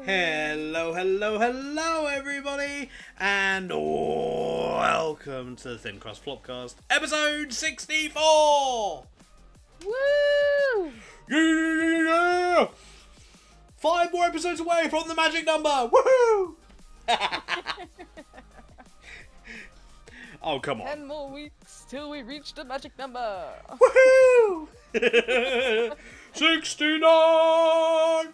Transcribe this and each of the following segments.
Hello, hello, hello, everybody, and welcome to the Thin Crust Flopcast, episode 64! Woo! Yeah! 5 more episodes away from the magic number! Woohoo! Oh, come on. 10 more weeks till we reach the magic number. Woohoo! 69!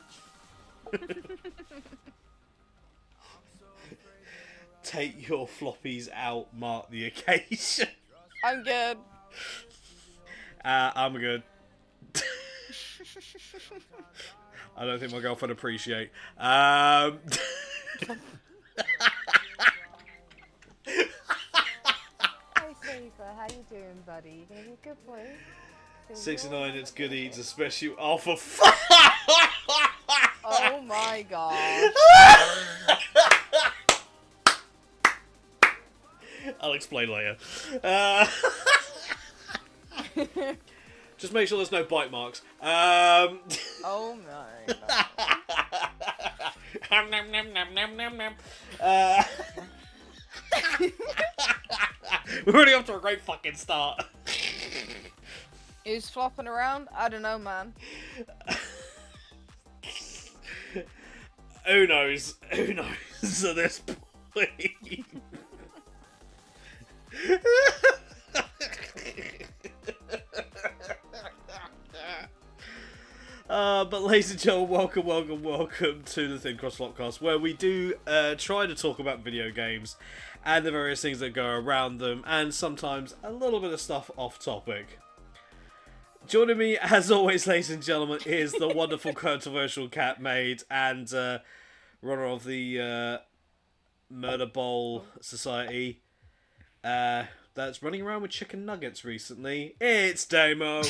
Take your floppies out, mark the occasion. I'm good. I'm good. I don't think my girlfriend appreciate. Hi, Saber. How you doing, buddy? You gonna be a good boy? 69, it's good eats, especially... Oh, for fuck! Oh my god. I'll explain later. Just make sure there's no bite marks. Oh my god. We're already off to a great fucking start. Who's flopping around? I don't know, man. Who knows? Who knows at this point? But ladies and gentlemen, welcome to the Thin Crust Flopcast, where we do try to talk about video games and the various things that go around them, and sometimes a little bit of stuff off topic. Joining me, as always, ladies and gentlemen, is the wonderful, controversial cat maid and runner of the Murder Bowl Society that's running around with chicken nuggets recently. It's Damo.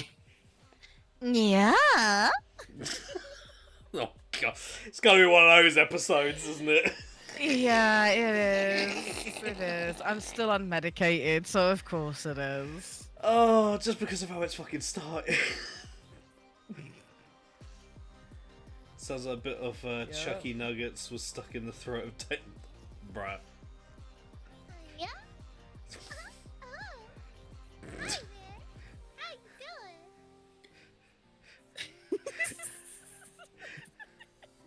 Yeah. Oh god, it's gotta be one of those episodes, isn't it? Yeah, it is. It is. I'm still unmedicated, so of course it is. Oh, just because of how it's fucking started. Sounds like a bit of Chucky Nuggets was stuck in the throat of bruh. Yeah?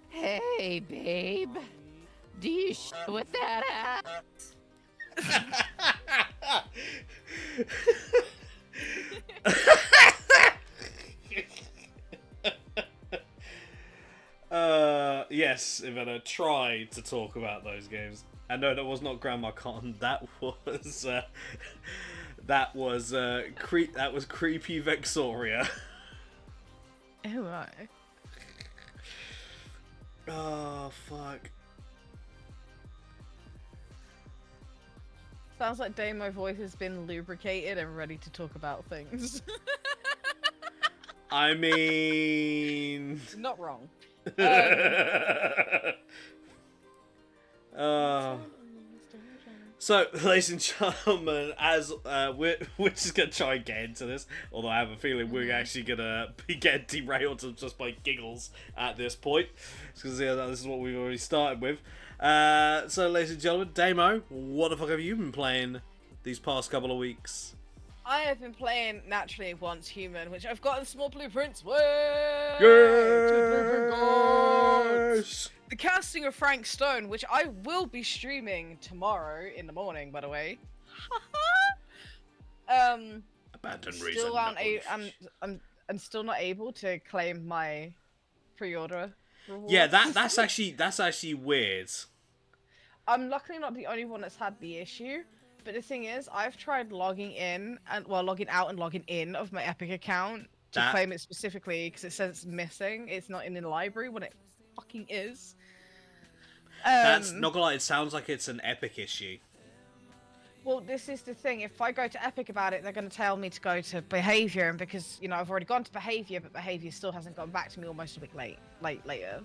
Hey, babe. Do you with that ass? Yes, Ivana, try to talk about those games. And no, that was not Grandma Con. That was Creepy Vexoria. Oh, right. Oh fuck. Sounds like Damo's voice has been lubricated and ready to talk about things. I mean, Not wrong. So, ladies and gentlemen, as we're just gonna try and get into this, although I have a feeling we're actually gonna be getting derailed just by giggles at this point, because this is what we've already started with. So, ladies and gentlemen, Damo, what the fuck have you been playing these past couple of weeks? I have been playing Naturally Once Human, which I've gotten small blueprints. Way! Yes! The casting of Frank Stone, which I will be streaming tomorrow in the morning, by the way. Abandoned Still I'm still not able to claim my pre-order rewards. Yeah, that's actually weird. I'm luckily not the only one that's had the issue. But the thing is, I've tried logging out and logging in of my Epic account to claim it specifically because it says it's missing. It's not in the library when it fucking is. That's not gonna lie, it sounds like it's an Epic issue. Well, this is the thing. If I go to Epic about it, they're going to tell me to go to Behavior, and because I've already gone to Behavior, but Behavior still hasn't gotten back to me almost a week later.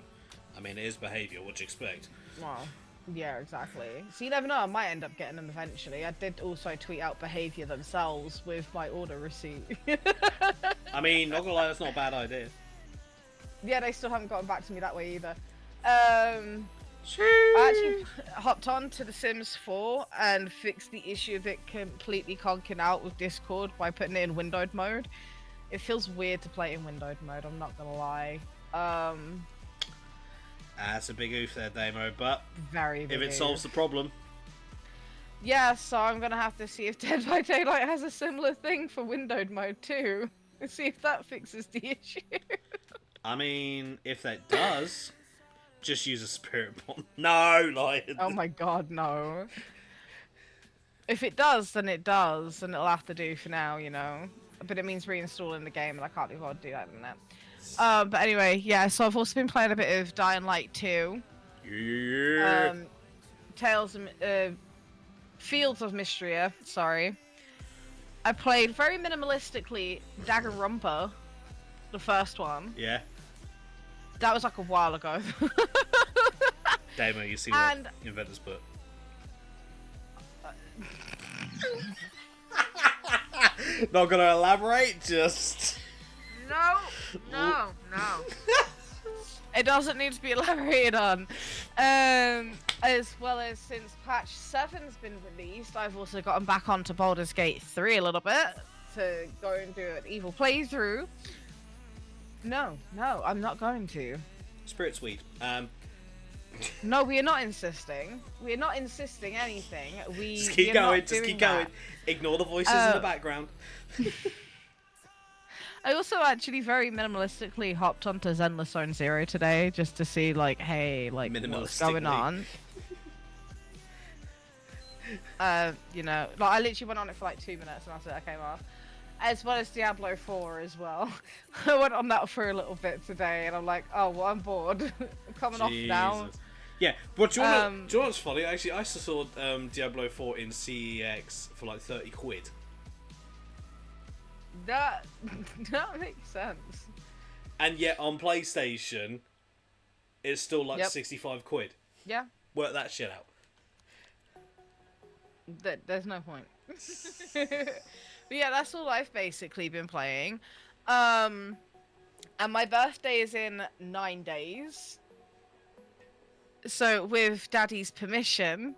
I mean, it is Behavior. What do you expect? Well. Yeah, exactly. So you never know, I might end up getting them eventually. I did also tweet out Behavior themselves with my order receipt. I mean, not gonna lie, that's not a bad idea. Yeah, they still haven't gotten back to me that way either. I actually hopped on to The Sims 4 and fixed the issue of it completely conking out with Discord by putting it in windowed mode. It feels weird to play in windowed mode, I'm not gonna lie. That's a big oof there, Damo, but Very big if it solves the oof. problem, Yeah, so I'm gonna have to see if Dead by Daylight has a similar thing for windowed mode too. And see if that fixes the issue. I mean, if that does, just use a spirit bomb. No, like. Oh my god, no. If it does, then it does, and it'll have to do for now, you know. But it means reinstalling the game, and I can't be bothered to do that in that. But anyway, yeah, so I've also been playing a bit of Dying Light 2. Yeah. Fields of Mystria, sorry. I played very minimalistically Danganronpa, the first one. Yeah. That was like a while ago. Damo, you see And- what inventors put. Not gonna elaborate, just. No. It doesn't need to be elaborated on. As well as since patch 7's been released, I've also gotten back onto Baldur's Gate 3 a little bit to go and do an evil playthrough. No, I'm not going to. Spirit Sweet. No, we are not insisting. We are not insisting anything. Just we keep are going, not just doing keep going. that. Ignore the voices in the background. I also actually very minimalistically hopped onto Zenless Zone Zero today just to see, like, hey, like, what's going on. You know, like, I literally went on it for like 2 minutes and after that I came off. As well as Diablo 4 as well. I went on that for a little bit today and I'm like, oh, well, I'm bored. I'm coming off now. Jesus. Yeah, but do you know what's funny? Actually, I saw Diablo 4 in CEX for like 30 quid. That makes sense. And yet on PlayStation, it's still like Yep. 65 quid. Yeah, Work that shit out. there's no point. But yeah, that's all I've basically been playing. And my birthday is in 9 days. So with Daddy's permission,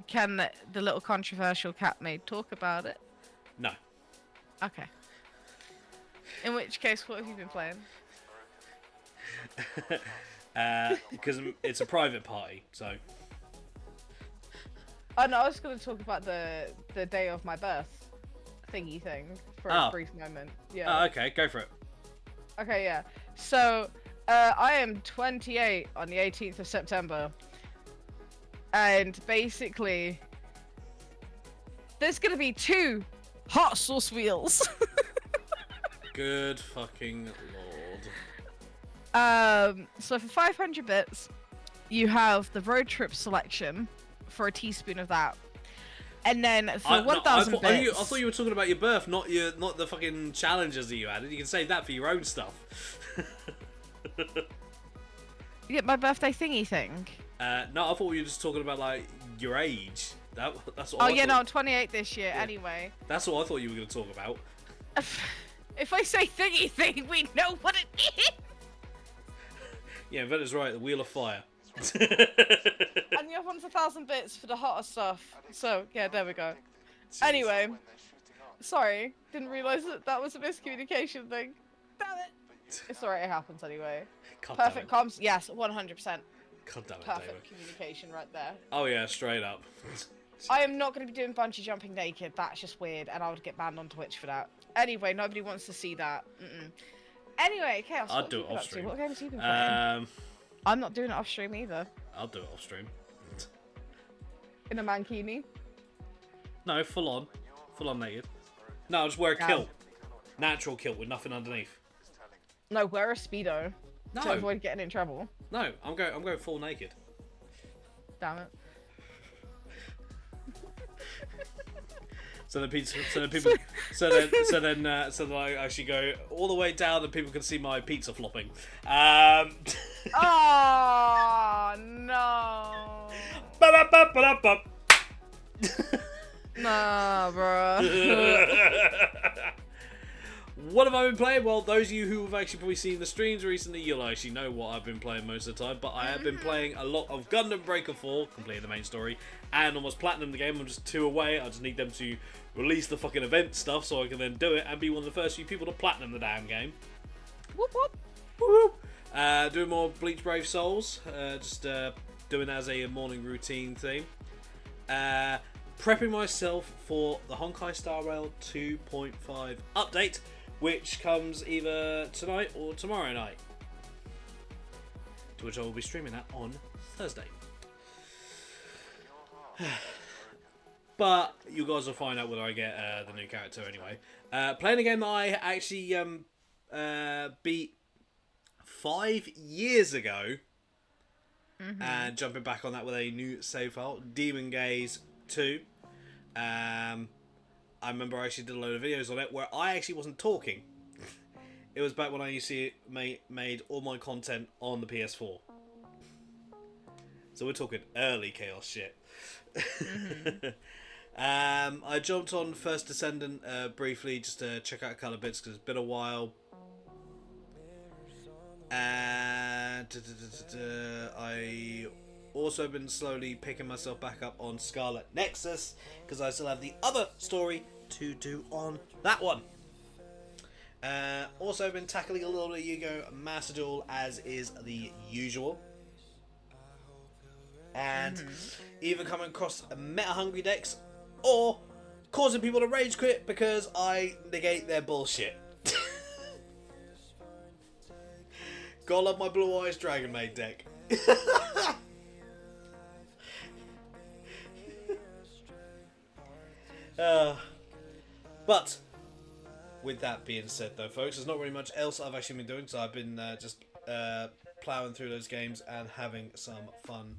can the little controversial cat maid talk about it? No. Okay. In which case, what have you been playing? Because it's a private party, so. Oh no, I was going to talk about the day of my birth thingy thing for a brief moment. Yeah. Okay, go for it. Okay, yeah. So, I am 28 on the 18th of September. And basically, there's going to be 2 hot sauce wheels. Good fucking lord. So for 500 bits, you have the road trip selection for a teaspoon of that. And then for 1,000 bits... I thought you were talking about your birth, not the fucking challenges that you had. You can save that for your own stuff. You get my birthday thingy thing? No, I thought you were just talking about, like, your age. That's all. Oh, yeah, no, I'm 28 this year, anyway. That's what I thought you were going to talk about. If I say thingy thing, we know what it is! Yeah, Vetta's right, the Wheel of Fire. And the other one's 1,000 bits for the hotter stuff. So, yeah, there we go. Anyway. Sorry, didn't realise that was a miscommunication thing. Damn it! It's alright, it happens anyway. Perfect comms, yes, 100%. God damn it, Perfect David. communication right there. Oh yeah, straight up. I am not going to be doing bungee jumping naked, that's just weird, and I would get banned on Twitch for that. Anyway, nobody wants to see that. Anyway, Chaos, I'll what do have it you been off up to? stream. What games have you been playing? I'm not doing it off stream either. I'll do it off stream. In a mankini? No, full on naked. No, I'll just wear a kilt, natural kilt with nothing underneath. No, wear a Speedo. No, To avoid getting in trouble. no, I'm going full naked. Damn it. So then I actually go all the way down and people can see my pizza flopping. Oh no. Ba-da-ba-ba-da-ba. Nah, bruh. What have I been playing? Well, those of you who have actually probably seen the streams recently, you'll actually know what I've been playing most of the time. But I have been playing a lot of Gundam Breaker 4, completing the main story, and almost platinum the game. I'm just 2 away. I just need them to release the fucking event stuff so I can then do it and be one of the first few people to platinum the damn game. Whoop whoop. Woo-woo. Doing more Bleach Brave Souls. Just doing it as a morning routine thing. Prepping myself for the Honkai Star Rail 2.5 update, which comes either tonight or tomorrow night, to which I will be streaming that on Thursday. But you guys will find out whether I get the new character anyway. Playing a game that I actually beat 5 years ago, and jumping back on that with a new save file, Demon Gaze 2. I remember I actually did a load of videos on it where I actually wasn't talking. It was back when I used to made all my content on the PS4. So we're talking early Chaos shit. I jumped on First Descendant briefly just to check out a couple of bits because it's been a while. And I also been slowly picking myself back up on Scarlet Nexus because I still have the other story to do on that one. Also been tackling a little bit of Yu-Gi-Oh! Master Duel as is the usual. And either coming across meta-hungry decks or causing people to rage quit because I negate their bullshit. Gotta love my Blue Eyes Dragon Maid deck. But with that being said though folks, there's not really much else I've actually been doing, so I've been just ploughing through those games and having some fun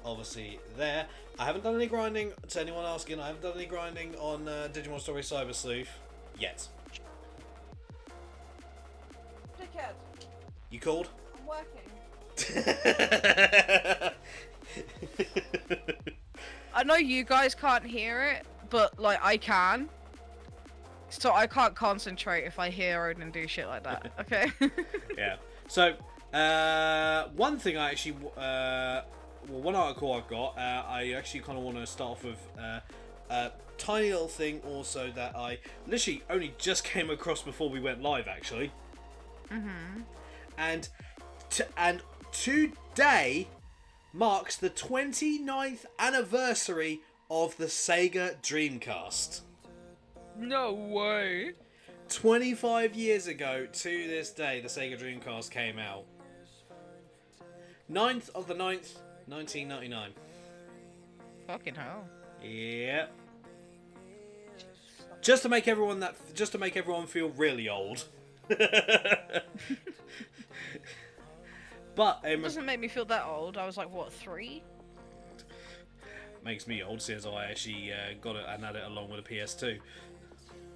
obviously there. I haven't done any grinding, to anyone asking, I haven't done any grinding on Digimon Story Cyber Sleuth yet. Dickhead. You called? I'm working. I know you guys can't hear it, but like I can. So I can't concentrate if I hear it and do shit like that. Okay. Yeah. So one thing I actually one article I've got, I actually kind of want to start off with a tiny little thing also that I literally only just came across before we went live actually. And today marks the 29th anniversary of the Sega Dreamcast. No way. 25 years ago to this day, the Sega Dreamcast came out. 9th of the 9th, 1999. Fucking hell. Yep. Just to make everyone feel really old. But It doesn't make me feel that old. I was like, what, 3? Makes me old since I actually got it and had it along with a PS2.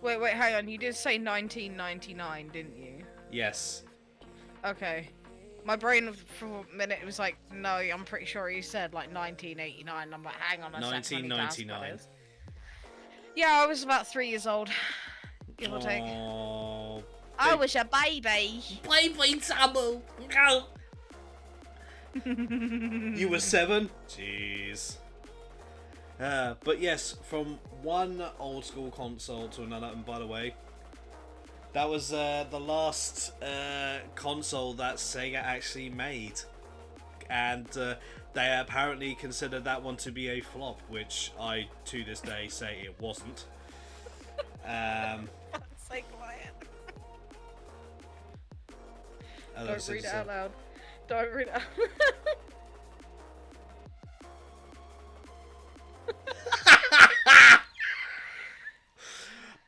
Wait, hang on. You did say 1999, didn't you? Yes. Okay. My brain for a minute was like, no, I'm pretty sure you said like 1989. I'm like, hang on a second. 1999. Yeah, I was about 3 years old. Give or take. Oh, I was a baby. baby Samu. You were 7? Jeez. But yes, from one old school console to another, and by the way, that was the last console that Sega actually made. And they apparently considered that one to be a flop, which I, to this day, say it wasn't. Say quiet. Don't read it out loud. Don't read it out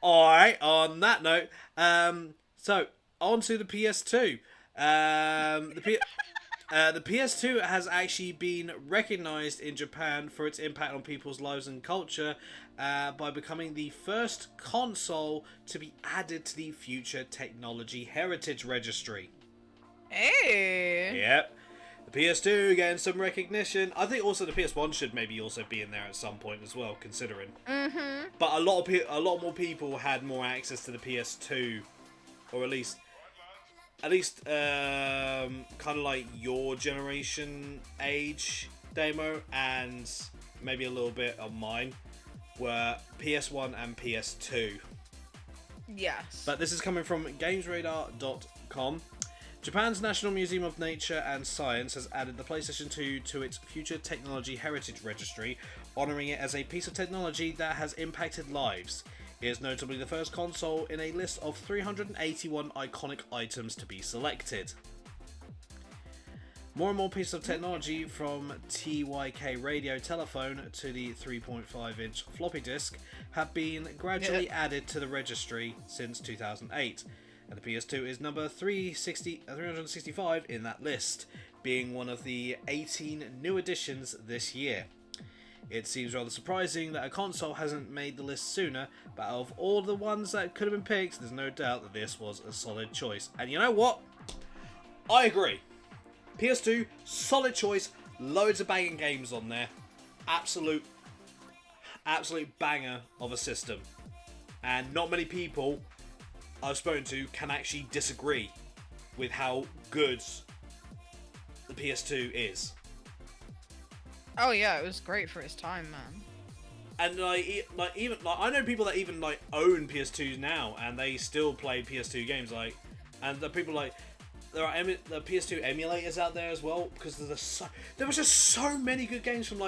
Alright, on that note, so on to the PS2. The PS2 has actually been recognized in Japan for its impact on people's lives and culture by becoming the first console to be added to the Future Technology Heritage Registry. Hey. Yep. The PS2 getting some recognition. I think also the PS1 should maybe also be in there at some point as well, considering. But a lot more people had more access to the PS2 or at least kind of like your generation age demo, and maybe a little bit of mine, were PS1 and PS2. Yes. But this is coming from GamesRadar.com. Japan's National Museum of Nature and Science has added the PlayStation 2 to its Future Technology Heritage Registry, honouring it as a piece of technology that has impacted lives. It is notably the first console in a list of 381 iconic items to be selected. More and more pieces of technology, from TYK radio telephone to the 3.5-inch floppy disk, have been gradually added to the registry since 2008. And the PS2 is number 365 in that list, being one of the 18 new additions this year. It seems rather surprising that a console hasn't made the list sooner, but out of all the ones that could have been picked, there's no doubt that this was a solid choice. And you know what? I agree. PS2, solid choice, loads of banging games on there. Absolute banger of a system. And not many people I've spoken to can actually disagree with how good the PS2 is. Oh yeah, it was great for its time, man. And even I know people that even own PS2s now, and they still play PS2 games. And the people there are the PS2 emulators out there as well, because there was just so many good games from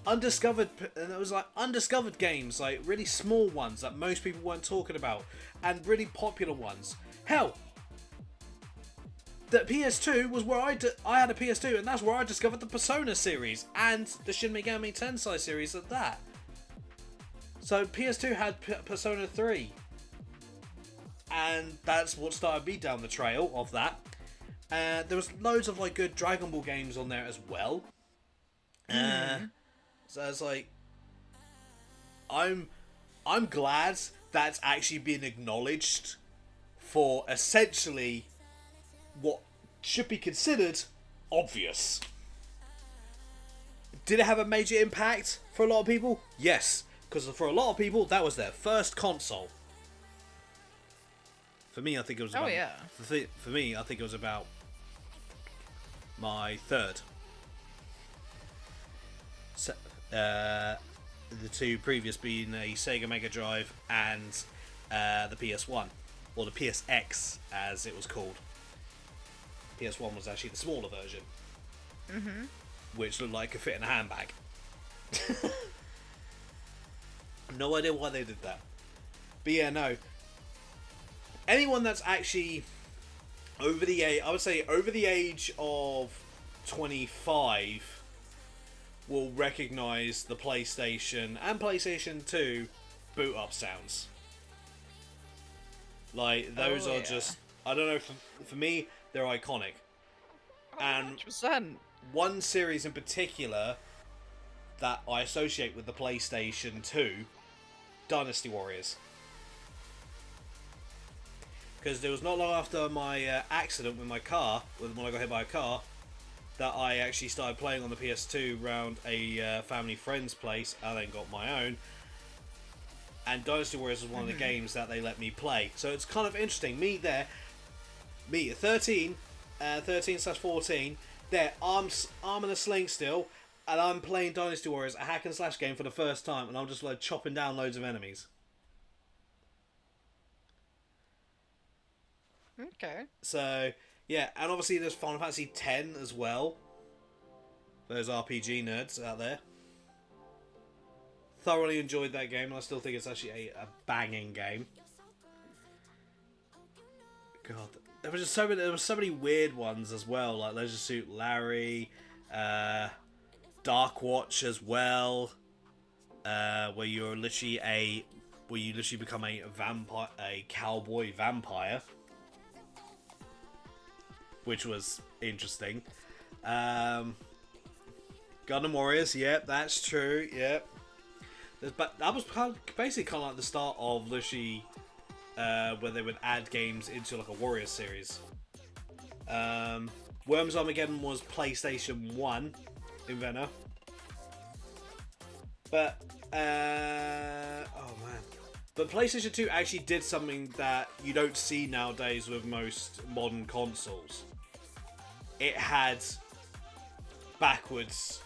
undiscovered, and it was undiscovered games, really small ones that most people weren't talking about, and really popular ones. Hell, the PS2 was where I had a PS2, and that's where I discovered the Persona series and the Shin Megami Tensei series at that. So PS2 had Persona 3, and that's what started me down the trail of that. There was loads of good Dragon Ball games on there as well. So it's I'm glad that's actually been acknowledged for essentially what should be considered obvious. Did it have a major impact for a lot of people? Yes, because for a lot of people that was their first console. For me, I think it was about, for me, I think it was about my third. So, the two previous being a Sega Mega Drive and the PS1, or the PSX as it was called. PS1 was actually the smaller version, which looked like it could fit in a handbag. No idea why they did that, but yeah, no. Anyone that's actually over the age, I would say over the age of 25, will recognise the PlayStation and PlayStation 2 boot up sounds. Those are just, I don't know, for me, they're iconic. 100%. And one series in particular that I associate with the PlayStation 2, Dynasty Warriors. Because there was not long after my accident with my car, when I got hit by a car, that I actually started playing on the PS2 around a family friend's place, and then got my own. And Dynasty Warriors was one of the games that they let me play. So it's kind of interesting. Me at 13/14, there, arms in a sling still, and I'm playing Dynasty Warriors, a hack and slash game for the first time, and I'm just chopping down loads of enemies. Okay. So, yeah, and obviously there's Final Fantasy X as well. Those RPG nerds out there. Thoroughly enjoyed that game, and I still think it's actually a banging game. God, there was so many weird ones as well, like Leisure Suit Larry, Dark Watch as well, where you literally become a vampire, a cowboy vampire, which was interesting. Gundam Warriors, yep, that's true, yep. But that was basically kind of like the start of literally where they would add games into like a Warriors series. Worms Armageddon was PlayStation 1 inventor. But oh man, But PlayStation 2 actually did something that you don't see nowadays with most modern consoles. It had backwards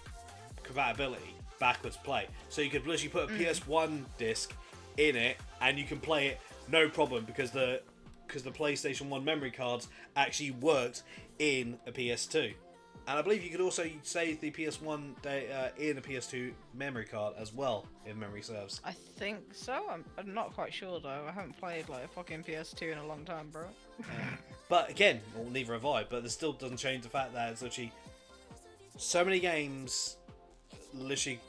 compatibility, backwards play. So you could literally put a PS1 disc in it and you can play it no problem because the PlayStation 1 memory cards actually worked in a PS2. And I believe you could also save the PS1 data in a PS2 memory card as well, if memory serves. I think so. I'm not quite sure though. I haven't played like a fucking PS2 in a long time, bro. But again, well, neither have I, but it still doesn't change the fact that it's literally so many games,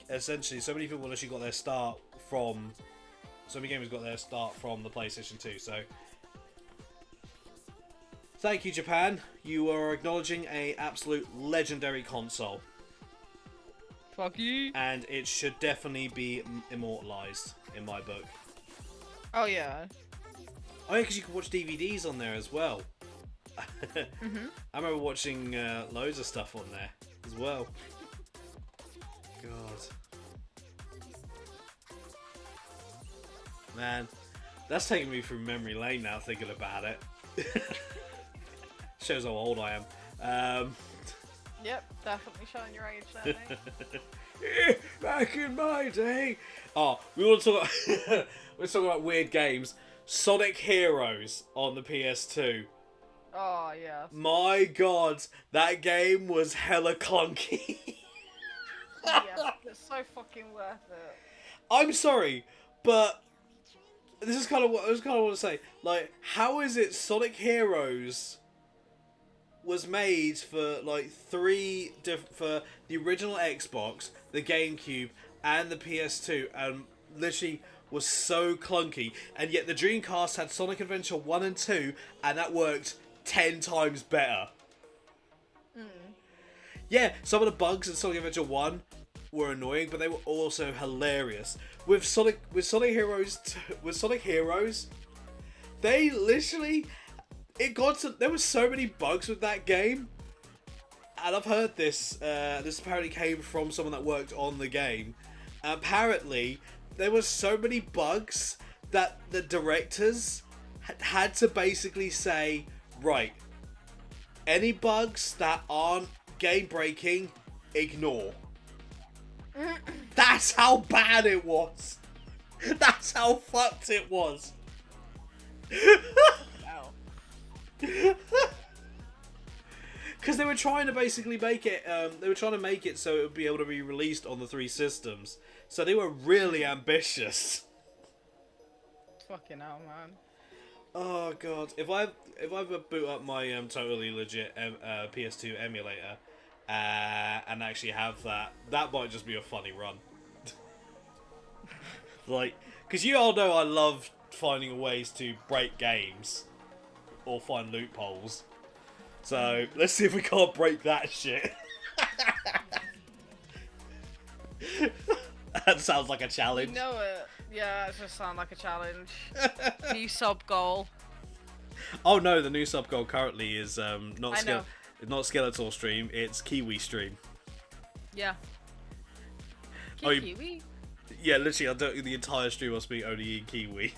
essentially, so many people literally got their start from, so many gamers got their start from the PlayStation 2, so thank you, Japan. You are acknowledging a absolute legendary console. Fuck you. And it should definitely be immortalized in my book. Oh yeah. Oh yeah, because you can watch DVDs on there as well. I remember watching loads of stuff on there as well. God. Man, that's taking me through memory lane now thinking about it. Shows how old I am. Yep, definitely showing your age there, mate. Back in my day. Oh, we want to talk about, we're talking about weird games. Sonic Heroes on the PS2. Oh yeah. My God, that game was hella clunky. Yes, it's so fucking worth it. I'm sorry, but this is kind of what I want to say. Like, how is it Sonic Heroes was made for like for the original Xbox, the GameCube, and the PS2, and literally was so clunky, and yet the Dreamcast had Sonic Adventure 1 and 2, and that worked 10 times better. Yeah, some of the bugs in Sonic Adventure 1 were annoying, but they were also hilarious. With Sonic Heroes, they literally, there were so many bugs with that game, and I've heard this. This apparently came from someone that worked on the game. Apparently, there were so many bugs that the directors had to basically say, right, any bugs that aren't game breaking, ignore. That's how bad it was. That's how fucked it was. Wow. Because they were trying to basically make it, they were trying to make it so it would be able to be released on the 3 systems. So they were really ambitious. Fucking hell, man. Oh God! If I ever boot up my totally legit PS2 emulator and actually have that might just be a funny run. Like, because you all know I love finding ways to break games or find loopholes. So let's see if we can't break that shit. That sounds like a challenge. You know it. Yeah, it just sounds like a challenge. New sub goal. Oh no, the new sub goal currently is not know. not Skeletor stream, it's Kiwi stream. Yeah. Oh, Kiwi. Yeah, literally, the entire stream must be only in Kiwi.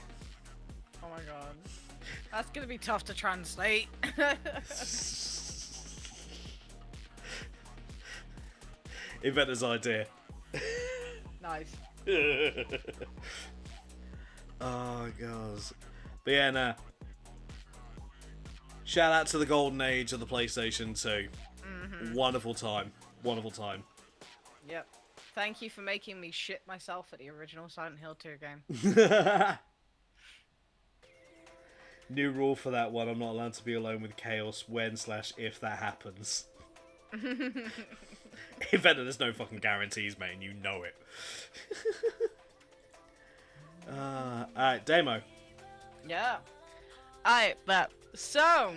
Oh my god. That's gonna be tough to translate. Inventor's idea. Nice. Oh god. But yeah, nah. Shout out to the golden age of the PlayStation 2. Wonderful time. Wonderful time. Yep. Thank you for making me shit myself at the original Silent Hill 2 game. New rule for that one, I'm not allowed to be alone with chaos when/if that happens. Inventor, there's no fucking guarantees, mate, and you know it. Alright, demo. Yeah. Alright, but so.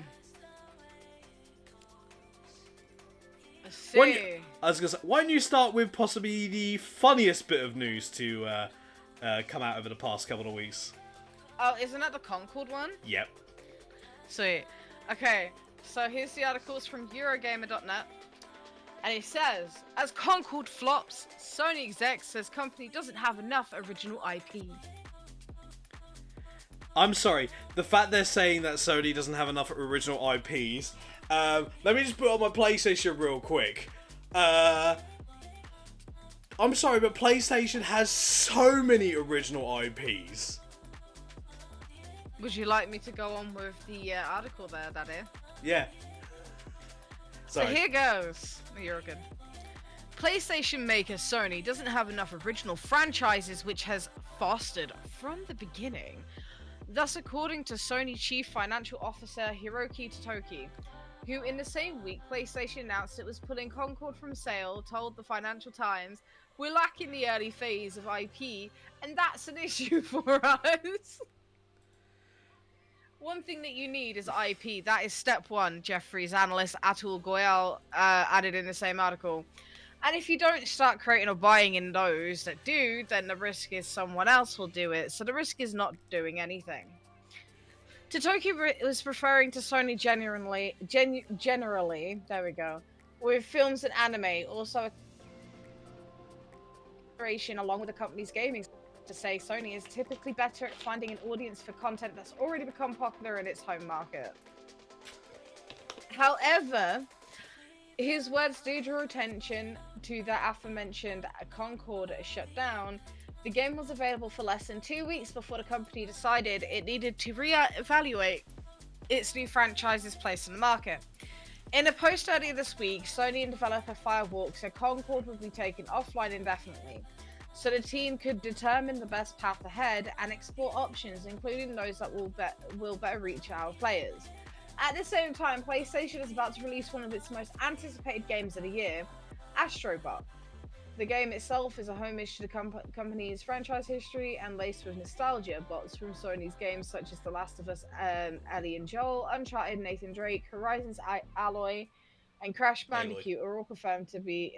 Let's see. I was gonna say, why don't you start with possibly the funniest bit of news to come out over the past couple of weeks? Oh, isn't that the Concord one? Yep. Sweet. Okay, so here's the articles from Eurogamer.net. And it says, as Concord flops, Sony exec says company doesn't have enough original IP. I'm sorry. The fact they're saying that Sony doesn't have enough original IPs. Let me just put on my PlayStation real quick. I'm sorry, but PlayStation has so many original IPs. Would you like me to go on with the article there, Daddy? Yeah. So Sorry. here goes. You're good. PlayStation maker Sony doesn't have enough original franchises, which has fostered from the beginning. Thus, according to Sony Chief Financial Officer Hiroki Totoki, who in the same week PlayStation announced it was pulling Concord from sale, told the Financial Times, "We're lacking the early phase of IP, and that's an issue for us." One thing that you need is IP. That is step one, Jeffries analyst Atul Goyal added in the same article. And if you don't start creating or buying in those that do, then the risk is someone else will do it. So the risk is not doing anything. Totoki was referring to Sony generally, there we go, with films and anime, also a collaboration along with the company's gaming, to say Sony is typically better at finding an audience for content that's already become popular in its home market. However, his words do draw attention to the aforementioned Concord shutdown. The game was available for less than 2 weeks before the company decided it needed to re-evaluate its new franchise's place in the market. In a post earlier this week, Sony and developer Firewalk said Concord would be taken offline indefinitely, so the team could determine the best path ahead and explore options, including those that will better reach our players. At the same time, PlayStation is about to release one of its most anticipated games of the year, Astrobot. The game itself is a homage to the company's franchise history and laced with nostalgia. Bots from Sony's games such as The Last of Us, Ellie and Joel, Uncharted, Nathan Drake, Horizon's Alloy, and Crash Bandicoot are all confirmed to be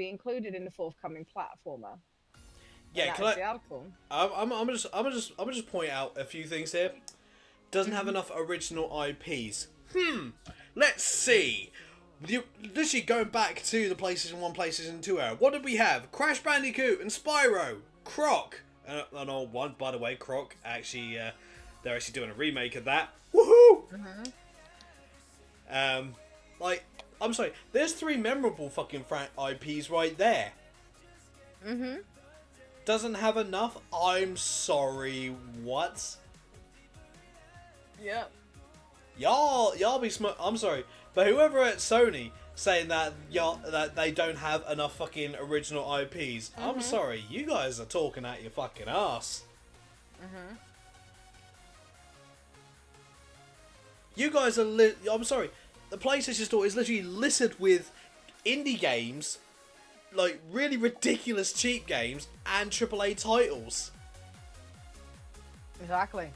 included in the forthcoming platformer. Yeah, that's the article. I'm gonna just point out a few things here. Doesn't have enough original IPs. Let's see. Literally going back to the PlayStation 1, PlayStation 2 era. What did we have? Crash Bandicoot and Spyro. Croc. An old one, by the way. Croc. Actually, they're actually doing a remake of that. Woohoo! I'm sorry. There's 3 memorable fucking IPs right there. Doesn't have enough? I'm sorry. What? Yep. Y'all be smart. I'm sorry, but whoever at Sony saying that that they don't have enough fucking original IPs, I'm sorry, you guys are talking out your fucking ass. You guys are I'm sorry, the PlayStation Store is literally littered with indie games, like really ridiculous cheap games and AAA titles. Exactly.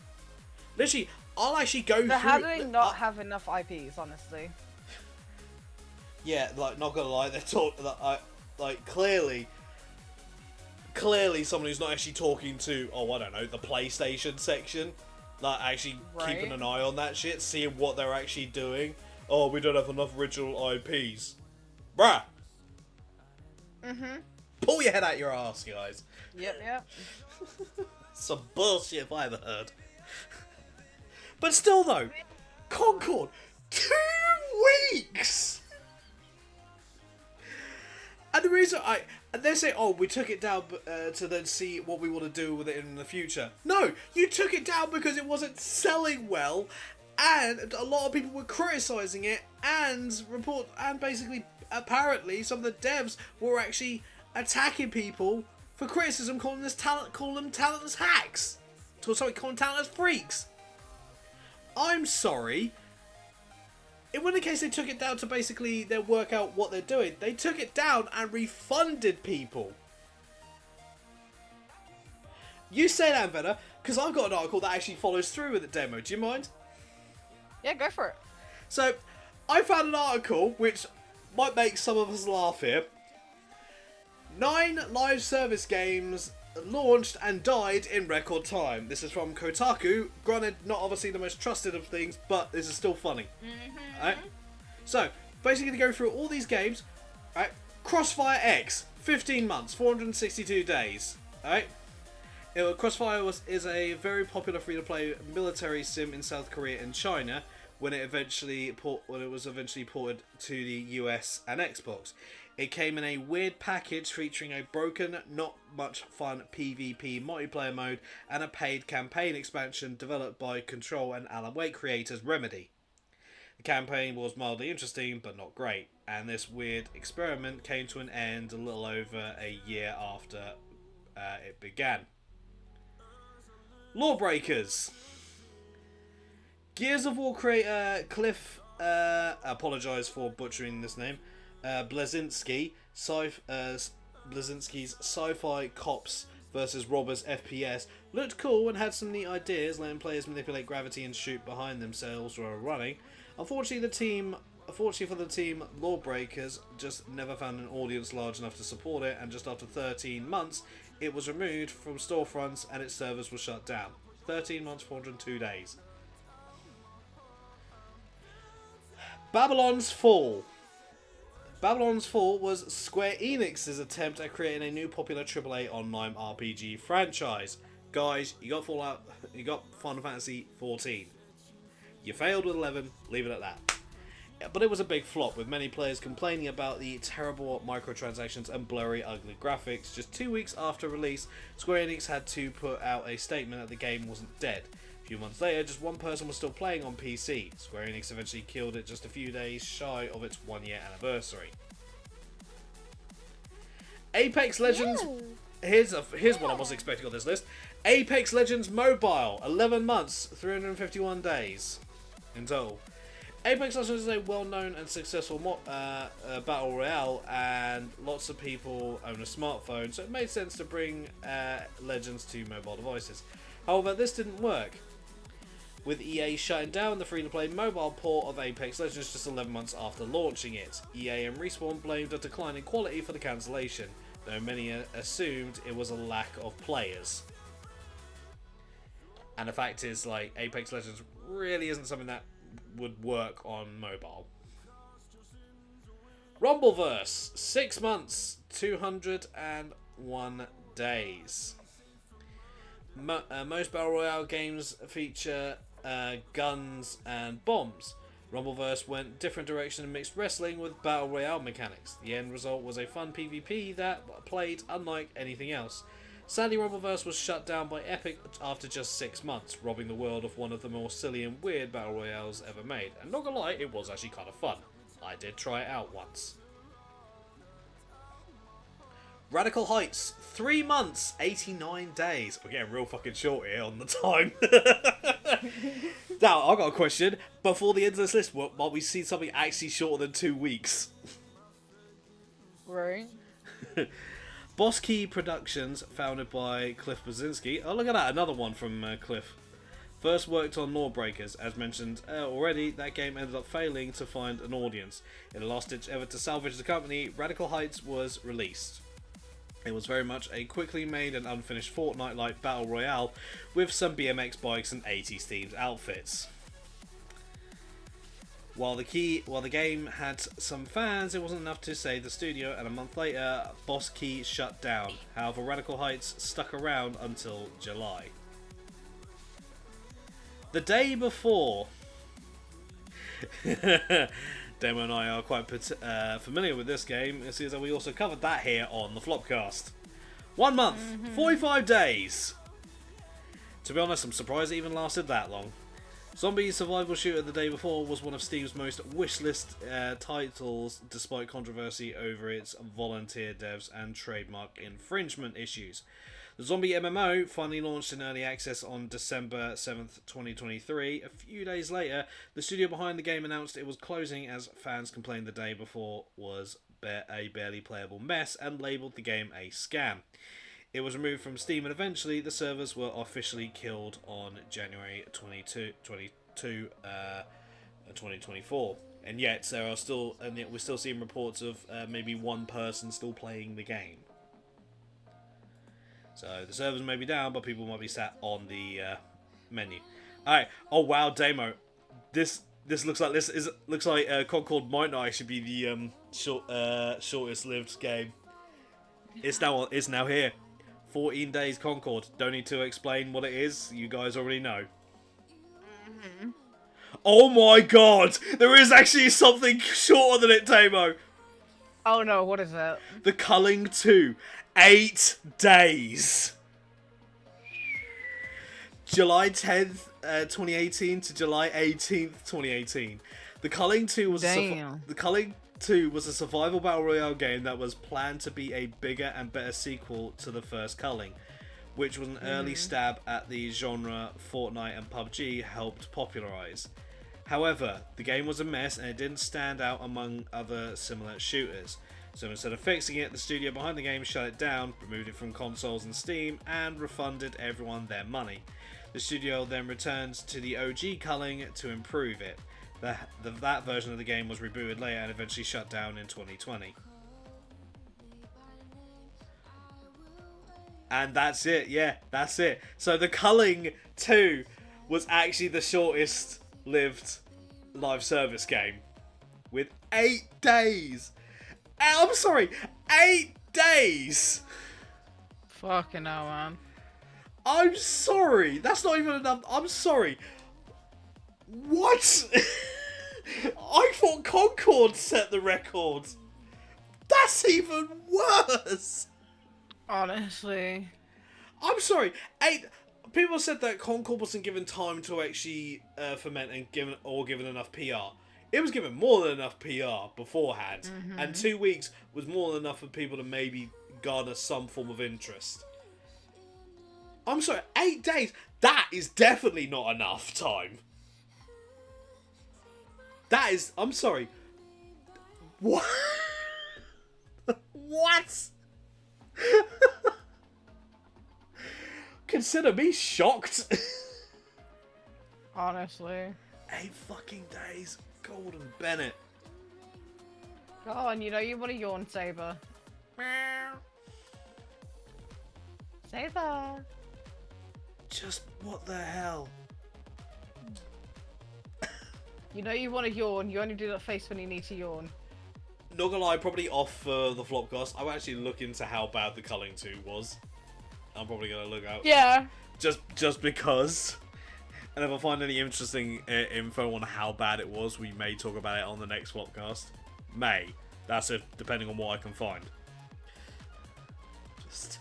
Literally, I'll actually go through. But how do they not have enough IPs, honestly? Yeah, like, not gonna lie, they're talking, like, clearly someone who's not actually talking to, I don't know, the PlayStation section, like, actually keeping an eye on that shit, seeing what they're actually doing. Oh, we don't have enough original IPs. Bruh! Pull your head out your ass, guys. Yep. Some bullshit if I ever heard. But still, though, Concord, 2 weeks! And the reason they say, oh, we took it down to then see what we want to do with it in the future. No, you took it down because it wasn't selling well, and a lot of people were criticising it, and basically, apparently, some of the devs were actually attacking people for criticism, calling them talentless hacks. Calling them talentless freaks. I'm sorry. In the case they took it down to basically then work out what they're doing, they took it down and refunded people. You say that, Vena, because I've got an article that actually follows through with the demo. Do you mind? Yeah, go for it. So, I found an article which might make some of us laugh here. 9 live service games launched and died in record time. This is from Kotaku. Granted, not obviously the most trusted of things, but this is still funny. Alright? So, basically to go through all these games, right? Crossfire X, 15 months, 462 days. Alright? is a very popular free-to-play military sim in South Korea and China when it was eventually ported to the US and Xbox. It came in a weird package featuring a broken, not much fun PvP multiplayer mode and a paid campaign expansion developed by Control and Alan Wake creators Remedy. The campaign was mildly interesting but not great, and this weird experiment came to an end a little over a year after it began. Lawbreakers. Gears of War creator Cliff, apologise for butchering this name, Blazinski's sci-fi cops versus robbers FPS looked cool and had some neat ideas, letting players manipulate gravity and shoot behind themselves while running. Unfortunately for the team, Lawbreakers just never found an audience large enough to support it, and just after 13 months, it was removed from storefronts and its servers were shut down. 13 months, 402 days. Babylon's Fall. Babylon's Fall was Square Enix's attempt at creating a new popular AAA online RPG franchise. Guys, you got Final Fantasy 14. You failed with 11, leave it at that. Yeah, but it was a big flop, with many players complaining about the terrible microtransactions and blurry, ugly graphics. Just 2 weeks after release, Square Enix had to put out a statement that the game wasn't dead. A few months later, just one person was still playing on PC. Square Enix eventually killed it just a few days shy of its 1-year anniversary. Apex Legends... Here's what I was expecting on this list. Apex Legends Mobile, 11 months, 351 days in total. Apex Legends is a well-known and successful battle royale, and lots of people own a smartphone, so it made sense to bring Legends to mobile devices. However, this didn't work, with EA shutting down the free-to-play mobile port of Apex Legends just 11 months after launching it. EA and Respawn blamed a decline in quality for the cancellation, though many assumed it was a lack of players. And the fact is, like, Apex Legends really isn't something that would work on mobile. Rumbleverse, 6 months, 201 days. Most Battle Royale games feature guns and bombs. Rumbleverse went different direction and mixed wrestling with Battle Royale mechanics. The end result was a fun PvP that played unlike anything else. Sadly, Rumbleverse was shut down by Epic after just 6 months, robbing the world of one of the more silly and weird Battle Royales ever made. And not gonna lie, it was actually kind of fun. I did try it out once. Radical Heights, 3 months, 89 days. We're getting real fucking short here on the time. Now, I've got a question. Before the end of this list, might we see something actually shorter than 2 weeks? Right. Boss Key Productions, founded by Cliff Blazinski. Oh, look at that, another one from Cliff. First worked on Lawbreakers. As mentioned already, that game ended up failing to find an audience. In a last-ditch effort to salvage the company, Radical Heights was released. It was very much a quickly made and unfinished Fortnite-like battle royale with some BMX bikes and 80s themed outfits. While the game had some fans, it wasn't enough to save the studio, and a month later, Boss Key shut down. However, Radical Heights stuck around until July. The day before... Demo and I are quite familiar with this game. It seems that we also covered that here on the Flopcast. 1 month, 45 days. To be honest, I'm surprised it even lasted that long. Zombie Survival Shooter the day before was one of Steam's most wishlist titles, despite controversy over its volunteer devs and trademark infringement issues. The Zombie MMO finally launched in early access on December 7th, 2023. A few days later, the studio behind the game announced it was closing as fans complained the day before was a barely playable mess and labelled the game a scam. It was removed from Steam, and eventually the servers were officially killed on January 2024. And yet we're still seeing reports of maybe one person still playing the game. So the servers may be down, but people might be sat on the menu. All right. Oh wow, Damo, this looks like Concord might not actually be the shortest lived game. It's now here. 14 Days Concord. Don't need to explain what it is. You guys already know. Oh my god! There is actually something shorter than it, Tamo. Oh no, what is it? The Culling 2. 8 days. July 10th, 2018 to July 18th, 2018. The Culling 2 was the Culling 2 was a survival battle royale game that was planned to be a bigger and better sequel to the first Culling, which was an early stab at the genre Fortnite and PUBG helped popularize. However, the game was a mess and it didn't stand out among other similar shooters. So instead of fixing it, the studio behind the game shut it down, removed it from consoles and Steam, and refunded everyone their money. The studio then returned to the OG Culling to improve it. That version of the game was rebooted later and eventually shut down in 2020. And that's it, yeah, that's it. So the Culling 2 was actually the shortest lived live service game. With 8 days! I'm sorry, 8 days! Fucking hell, man. I'm sorry, that's not even enough. I'm sorry. What? I thought Concord set the record. That's even worse. Honestly. I'm sorry. People said that Concord wasn't given time to actually ferment and given enough PR. It was given more than enough PR beforehand, and 2 weeks was more than enough for people to maybe garner some form of interest. I'm sorry, 8 days? That is definitely not enough time. That is... I'm sorry. What? What? Consider me shocked. Honestly. 8 fucking days. Golden Bennett. Go on, you know you want to yawn, Saber. Saber. Just what the hell? You know you want to yawn. You only do that face when you need to yawn. Not gonna lie, probably off the Flopcast. I will actually look into how bad the Culling 2 was. I'm probably gonna look out. Yeah. Just because. And if I find any interesting info on how bad it was, we may talk about it on the next Flopcast. May. That's it, depending on what I can find. Just...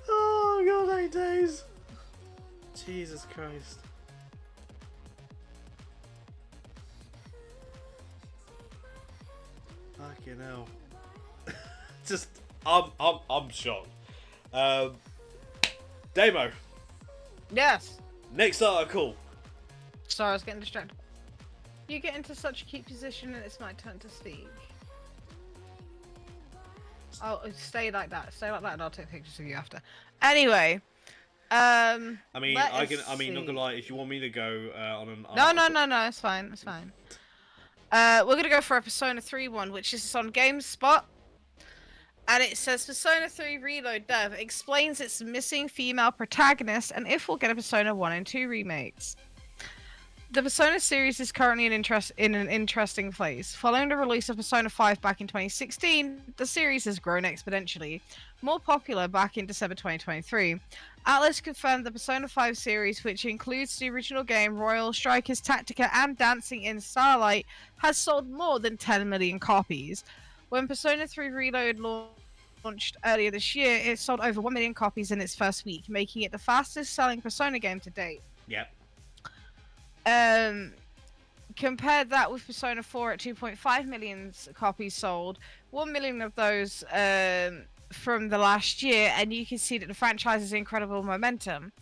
Oh god, 8 days. Jesus Christ. Fucking hell. Just, I'm shocked. Demo. Yes. Next article. Sorry, I was getting distracted. You get into such a cute position and it's my turn to speak. Oh, stay like that. Stay like that and I'll take pictures of you after. Anyway. I mean, not gonna lie, if you want me to go on an article... No, it's fine, it's fine. We're gonna go for a Persona 3 one, which is on GameSpot. And it says Persona 3 Reload Dev explains its missing female protagonist and if we'll get a Persona 1 and 2 remakes. The Persona series is currently in an interesting place. Following the release of Persona 5 back in 2016, the series has grown exponentially. More popular back in December 2023, Atlas confirmed the Persona 5 series, which includes the original game Royal Strikers Tactica and Dancing in Starlight, has sold more than 10 million copies. When Persona 3 Reload launched earlier this year, it sold over 1 million copies in its first week, making it the fastest selling Persona game to date. Yep. Compared that with Persona 4 at 2.5 million copies sold, 1 million of those from the last year, and you can see that the franchise has incredible momentum.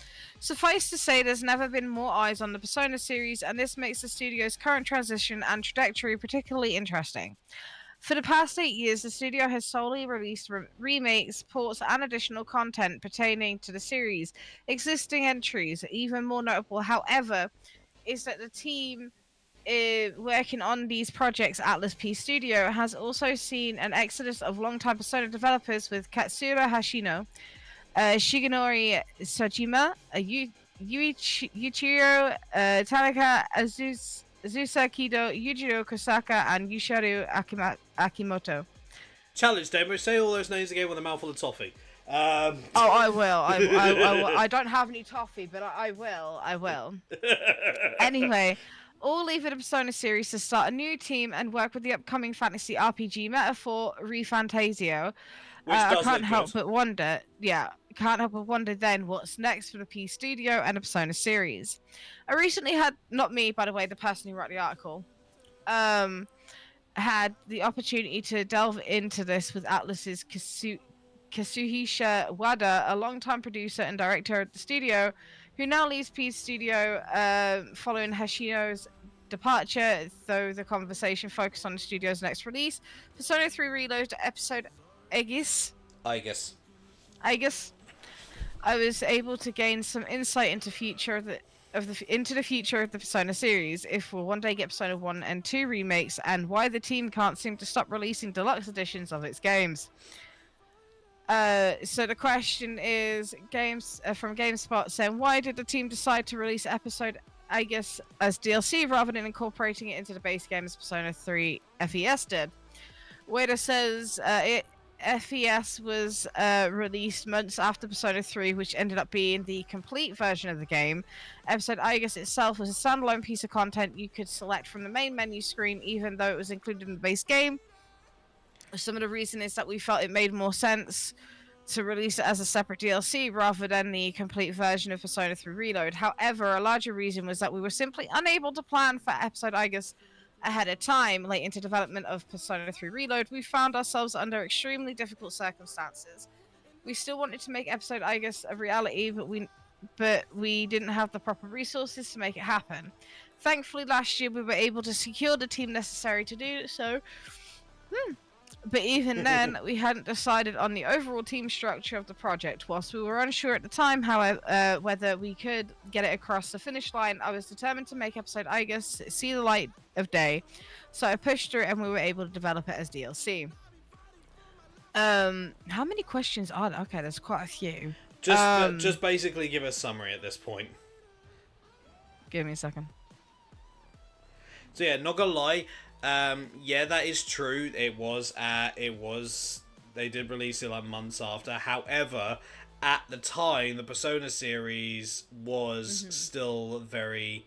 Suffice to say, there's never been more eyes on the Persona series, and this makes the studio's current transition and trajectory particularly interesting. For the past 8 years, the studio has solely released remakes, ports, and additional content pertaining to the series. Existing entries, even more notable, however, is that the team working on these projects, Atlas P Studio, has also seen an exodus of longtime Persona developers with Katsura Hashino, Shigenori Sojima, Yuichiro Tanaka, Azusa Kido, Yujiro Kosaka, and Yusharu Akimoto. Challenge, Demo. Say all those names again with a mouthful of toffee. Oh, I will. I don't have any toffee, but I will. I will. Anyway, all leave the Persona series to start a new team and work with the upcoming fantasy RPG metaphor, ReFantasio. Which I does can't look help good. but wonder, can't help but wonder then what's next for the P Studio and the Persona series. I recently had, not me, by the way, the person who wrote the article, had the opportunity to delve into this with Atlas's Kazuhisha Wada, a longtime producer and director at the studio, who now leaves P Studio following Hashino's departure, though the conversation focused on the studio's next release, Persona 3 Reload episode Aegis. I guess. Aegis. I was able to gain some insight into into the future of the Persona series, if we'll one day get Persona 1 and 2 remakes, and why the team can't seem to stop releasing deluxe editions of its games. So the question is, games from GameSpot saying, why did the team decide to release episode Aegis as DLC rather than incorporating it into the base game as Persona 3 FES did? Wada says FES was released months after Persona 3, which ended up being the complete version of the game. Episode Aegis itself was a standalone piece of content you could select from the main menu screen, even though it was included in the base game. Some of the reason is that we felt it made more sense to release it as a separate DLC rather than the complete version of Persona 3 Reload. However, a larger reason was that we were simply unable to plan for episode Aegis ahead of time. Late into development of Persona 3 Reload, we found ourselves under extremely difficult circumstances. We still wanted to make episode Aegis a reality, but we didn't have the proper resources to make it happen. Thankfully, last year we were able to secure the team necessary to do so. But even then, we hadn't decided on the overall team structure of the project. Whilst we were unsure at the time, however, whether we could get it across the finish line, I was determined to make episode Aegis see the light of day. So I pushed through and we were able to develop it as DLC. How many questions are there? Okay, there's quite a few. Just basically give a summary at this point. Give me a second. So yeah, not gonna lie. Yeah, that is true. It was. They did release it like months after. However, at the time, the Persona series was still very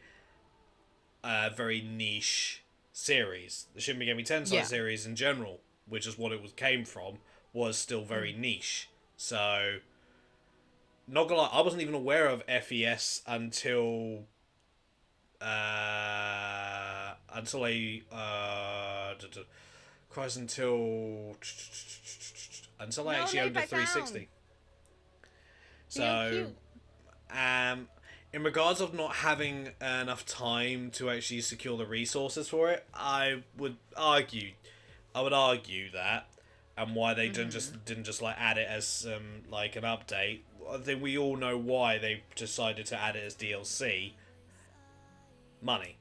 niche series. The Shin Megami Tensei series in general, which is what it came from, was still very niche. So, not gonna lie, I wasn't even aware of FES until until I actually owned a 360. So, in regards of not having enough time to actually secure the resources for it, I would argue that, and why they didn't just like add it as like an update. I think we all know why they decided to add it as DLC. Money.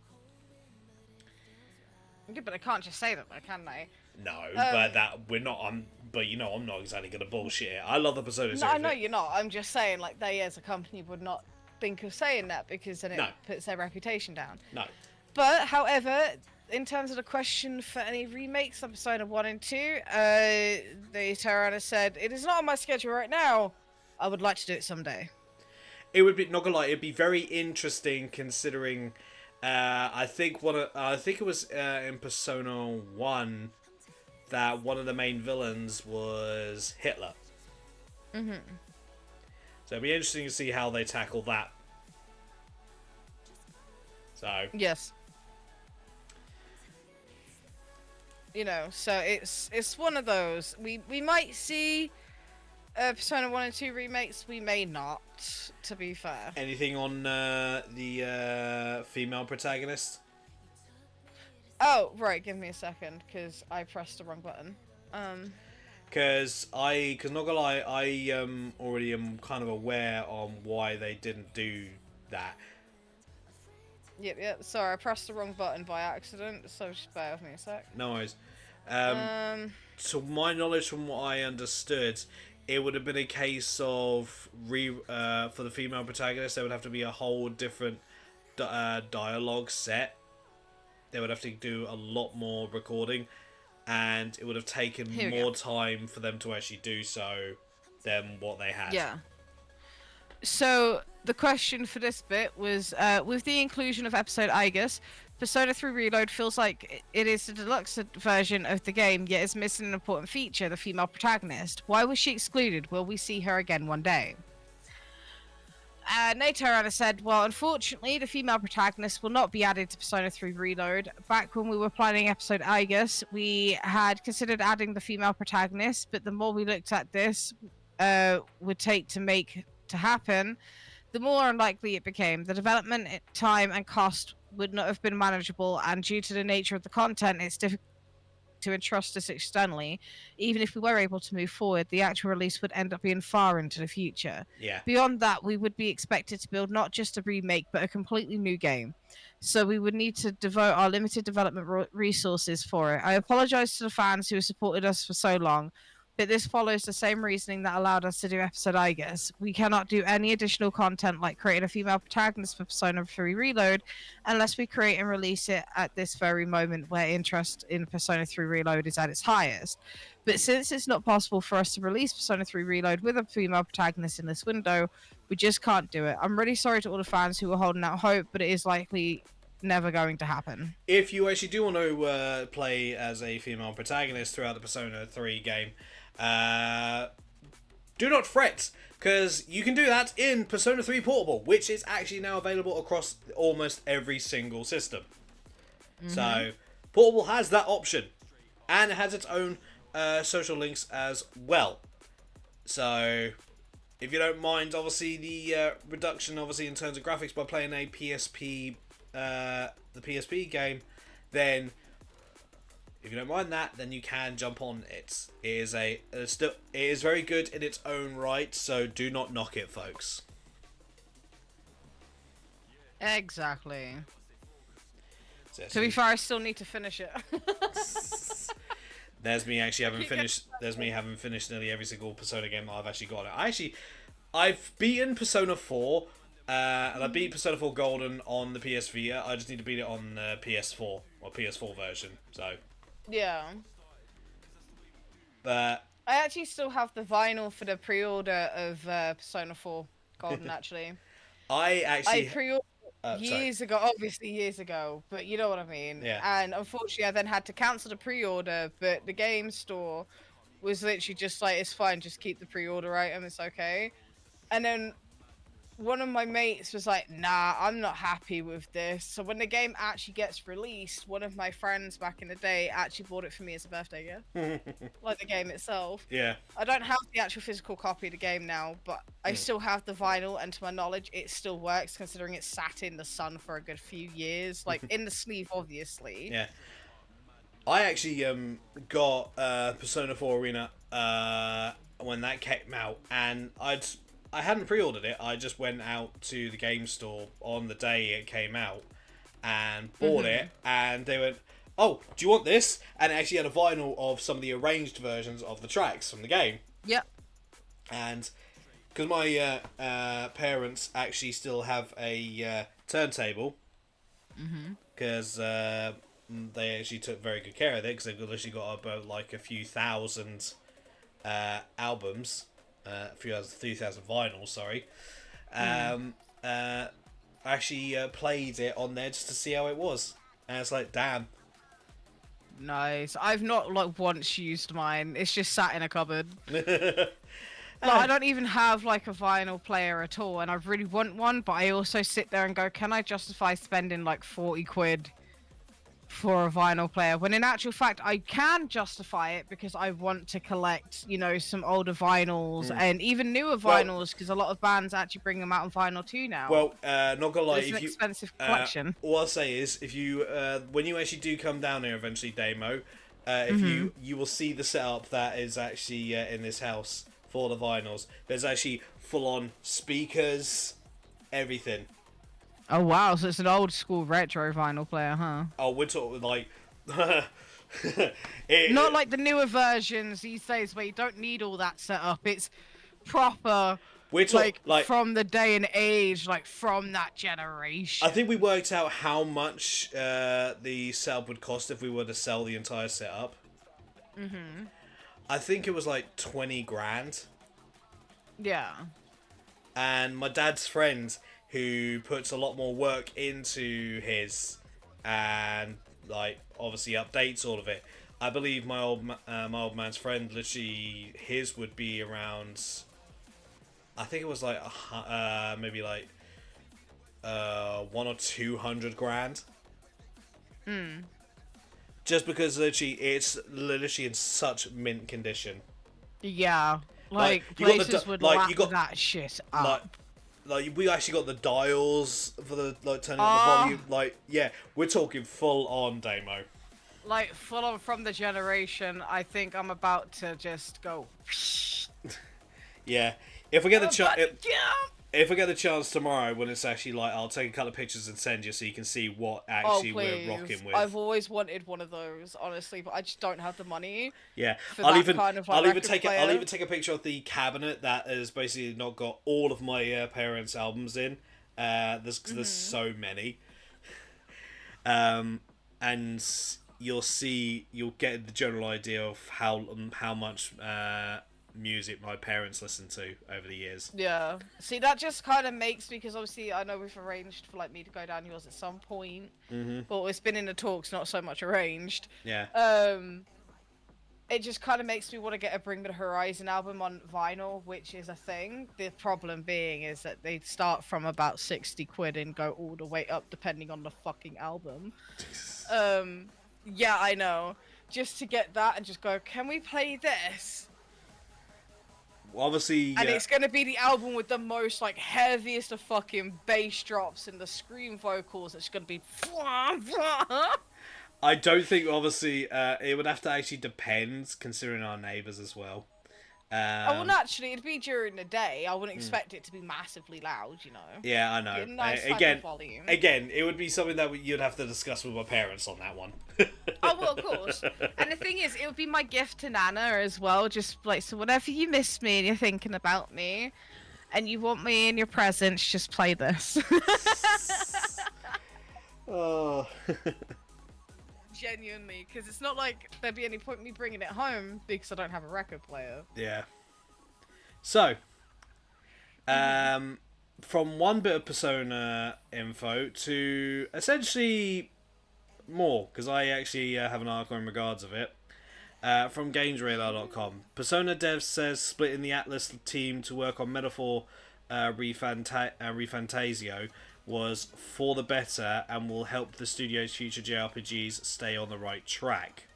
Yeah, but I can't just say that, though, can they? No, but but you know, I'm not exactly gonna bullshit it. I love the Persona series. No, I know you're not. I'm just saying, like, they as a company would not think of saying that because then it puts their reputation down. No. But, however, in terms of the question for any remakes of Persona 1 and 2, the Terrana said, "It is not on my schedule right now. I would like to do it someday." It would be, not gonna lie, it'd be very interesting considering. I think it was in Persona 1 that one of the main villains was Hitler. So it'd be interesting to see how they tackle that. So yes, you know, so it's one of those. We might see Persona 1 and 2 remakes, we may not, to be fair. Anything on the female protagonist? Oh, right, give me a second, because I pressed the wrong button. Because not gonna lie, I already am kind of aware on why they didn't do that. Yep, sorry, I pressed the wrong button by accident, so just bear with me a sec. No worries. To my knowledge, from what I understood, it would have been a case of for the female protagonist, there would have to be a whole different dialogue set. They would have to do a lot more recording, and it would have taken more time for them to actually do so than what they had. Yeah. So the question for this bit was, with the inclusion of episode Aegis, Persona 3 Reload feels like it is the deluxe version of the game, yet is missing an important feature, the female protagonist. Why was she excluded? Will we see her again one day? Nato said, well, unfortunately, the female protagonist will not be added to Persona 3 Reload. Back when we were planning episode Aegis, we had considered adding the female protagonist, but the more we looked at this would take to make to happen, the more unlikely it became. The development time and cost would not have been manageable, and due to the nature of the content, it's difficult to entrust this externally. Even if we were able to move forward, the actual release would end up being far into the future. Yeah. Beyond that, we would be expected to build not just a remake, but a completely new game. So we would need to devote our limited development resources for it. I apologize to the fans who have supported us for so long, but this follows the same reasoning that allowed us to do episode Aegis. We cannot do any additional content like create a female protagonist for Persona 3 Reload unless we create and release it at this very moment where interest in Persona 3 Reload is at its highest. But since it's not possible for us to release Persona 3 Reload with a female protagonist in this window, we just can't do it. I'm really sorry to all the fans who were holding out hope, but it is likely never going to happen. If you actually do want to play as a female protagonist throughout the Persona 3 game, do not fret, because you can do that in Persona 3 Portable, which is actually now available across almost every single system. So, Portable has that option, and it has its own social links as well. So, if you don't mind, obviously, the reduction, obviously, in terms of graphics by playing a PSP, the PSP game, then if you don't mind that, then you can jump on it. It is very good in its own right, so do not knock it, folks. Exactly. So, To be fair, I still need to finish it. there's me actually having finished. There's me having finished nearly every single Persona game that I've actually got. I've beaten Persona 4, and I beat Persona 4 Golden on the PS Vita. I just need to beat it on PS4 or PS4 version. So. Yeah. But I actually still have the vinyl for the pre-order of Persona 4 Golden, actually. I pre-ordered years ago, obviously years ago, but you know what I mean. Yeah. And unfortunately, I then had to cancel the pre-order, but the game store was literally just like, it's fine, just keep the pre-order item, it's okay. And then one of my mates was like, nah, I'm not happy with this. So when the game actually gets released, one of my friends back in the day actually bought it for me as a birthday gift. Like the game itself. Yeah. I don't have the actual physical copy of the game now, but I still have the vinyl, and to my knowledge, it still works considering it sat in the sun for a good few years. Like, in the sleeve, obviously. Yeah. I actually got Persona 4 Arena when that came out, and I hadn't pre-ordered it. I just went out to the game store on the day it came out and bought it, and they went, oh, do you want this? And it actually had a vinyl of some of the arranged versions of the tracks from the game. Yep. And because my parents actually still have a turntable, because they actually took very good care of it, because they've literally got about like a few thousand albums. 3,000 vinyls, sorry. I actually played it on there just to see how it was, and it's like, damn. Nice. I've not like once used mine. It's just sat in a cupboard. Like, I don't even have like a vinyl player at all, and I really want one, but I also sit there and go, can I justify spending like 40 quid for a vinyl player, when in actual fact I can justify it because I want to collect, you know, some older vinyls and even newer vinyls, because a lot of bands actually bring them out on vinyl too now. Well, not gonna lie, it's an expensive collection. All I'll say is, if you when you actually do come down here eventually, Damo, if you will see the setup that is actually in this house for the vinyls. There's actually full-on speakers, everything. Oh wow, so it's an old school retro vinyl player, huh? Oh, we're talking like... Not like the newer versions these days where you don't need all that setup. It's proper, we're like from the day and age, like from that generation. I think we worked out how much the setup would cost if we were to sell the entire setup. I think it was like 20 grand. Yeah. And my dad's friend, who puts a lot more work into his, and like obviously updates all of it. I believe my old man's friend, literally, his would be around. I think it was like maybe like 1 or 200 grand. Hmm. Just because literally it's literally in such mint condition. Yeah. Like, Like, you got the places would like lap you got that shit like up. like we actually got the dials for the like turning up the Oh. volume. Like, yeah, we're talking full on demo. Like, full on from the generation, I think I'm about to just go. Yeah, if we get the chance, Yeah. if we get the chance tomorrow, when it's actually like, I'll take a couple of pictures and send you so you can see what Oh, actually please. we're rocking with. I've always wanted one of those, honestly, but I just don't have the money. Yeah, For that kind of, like, I'll even record take player. I'll even take a picture of the cabinet that has basically not got all of my parents' albums in. There's so many. And you'll get the general idea of how much music my parents listened to over the years. Yeah. See, that just kind of makes, because obviously I know we've arranged for like me to go down yours at some point. But it's been in the talks, not so much arranged. Yeah. It just kind of makes me want to get a Bring Me the Horizon album on vinyl, which is a thing. The problem being is that they start from about 60 quid and go all the way up depending on the fucking album. Yeah, I know. Just to get that and just go, can we play this? Obviously, And it's gonna be the album with the most, like, heaviest of fucking bass drops and the scream vocals. It's gonna be. I don't think, obviously, it would have to actually depend, considering our neighbours as well. Oh, well, naturally, it'd be during the day. I wouldn't expect it to be massively loud, you know. Yeah, I know. Be a nice type Again, of volume. again, it would be something that you'd have to discuss with my parents on that one. Oh, well, of course. And the thing is, it would be my gift to Nana as well. Just like, so whenever you miss me and you're thinking about me and you want me in your presence, just play this. Oh. Genuinely, because it's not like there'd be any point in me bringing it home because I don't have a record player. Yeah. So, from one bit of Persona info to essentially more, because I actually have an article in regards of it. From GamesRadar.com. Persona Dev says splitting the Atlas team to work on Metaphor Refantasio was for the better and will help the studio's future JRPGs stay on the right track.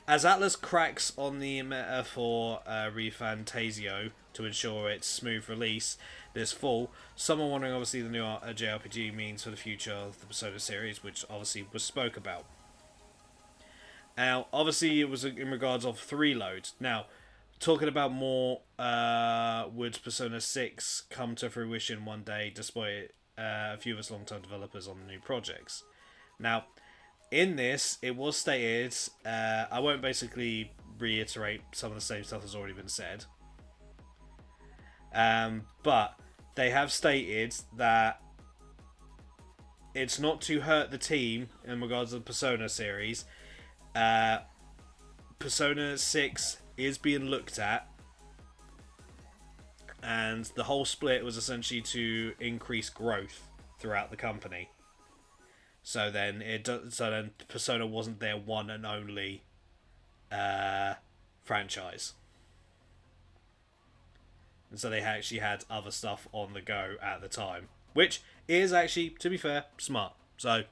As Atlas cracks on the Metaphor Refantasio to ensure its smooth release this fall, some are wondering obviously the new JRPG means for the future of the Persona series, which obviously was spoke about. Now, obviously it was in regards of 3 loads. Now, talking about more, would Persona 6 come to fruition one day, despite a few of us long-term developers on the new projects? Now, in this, it was stated, I won't basically reiterate some of the same stuff that's already been said, but they have stated that it's not to hurt the team in regards to the Persona series. Persona 6 is being looked at, and the whole split was essentially to increase growth throughout the company. So then Persona wasn't their one and only franchise, and so they actually had other stuff on the go at the time, which is actually, to be fair, smart. So,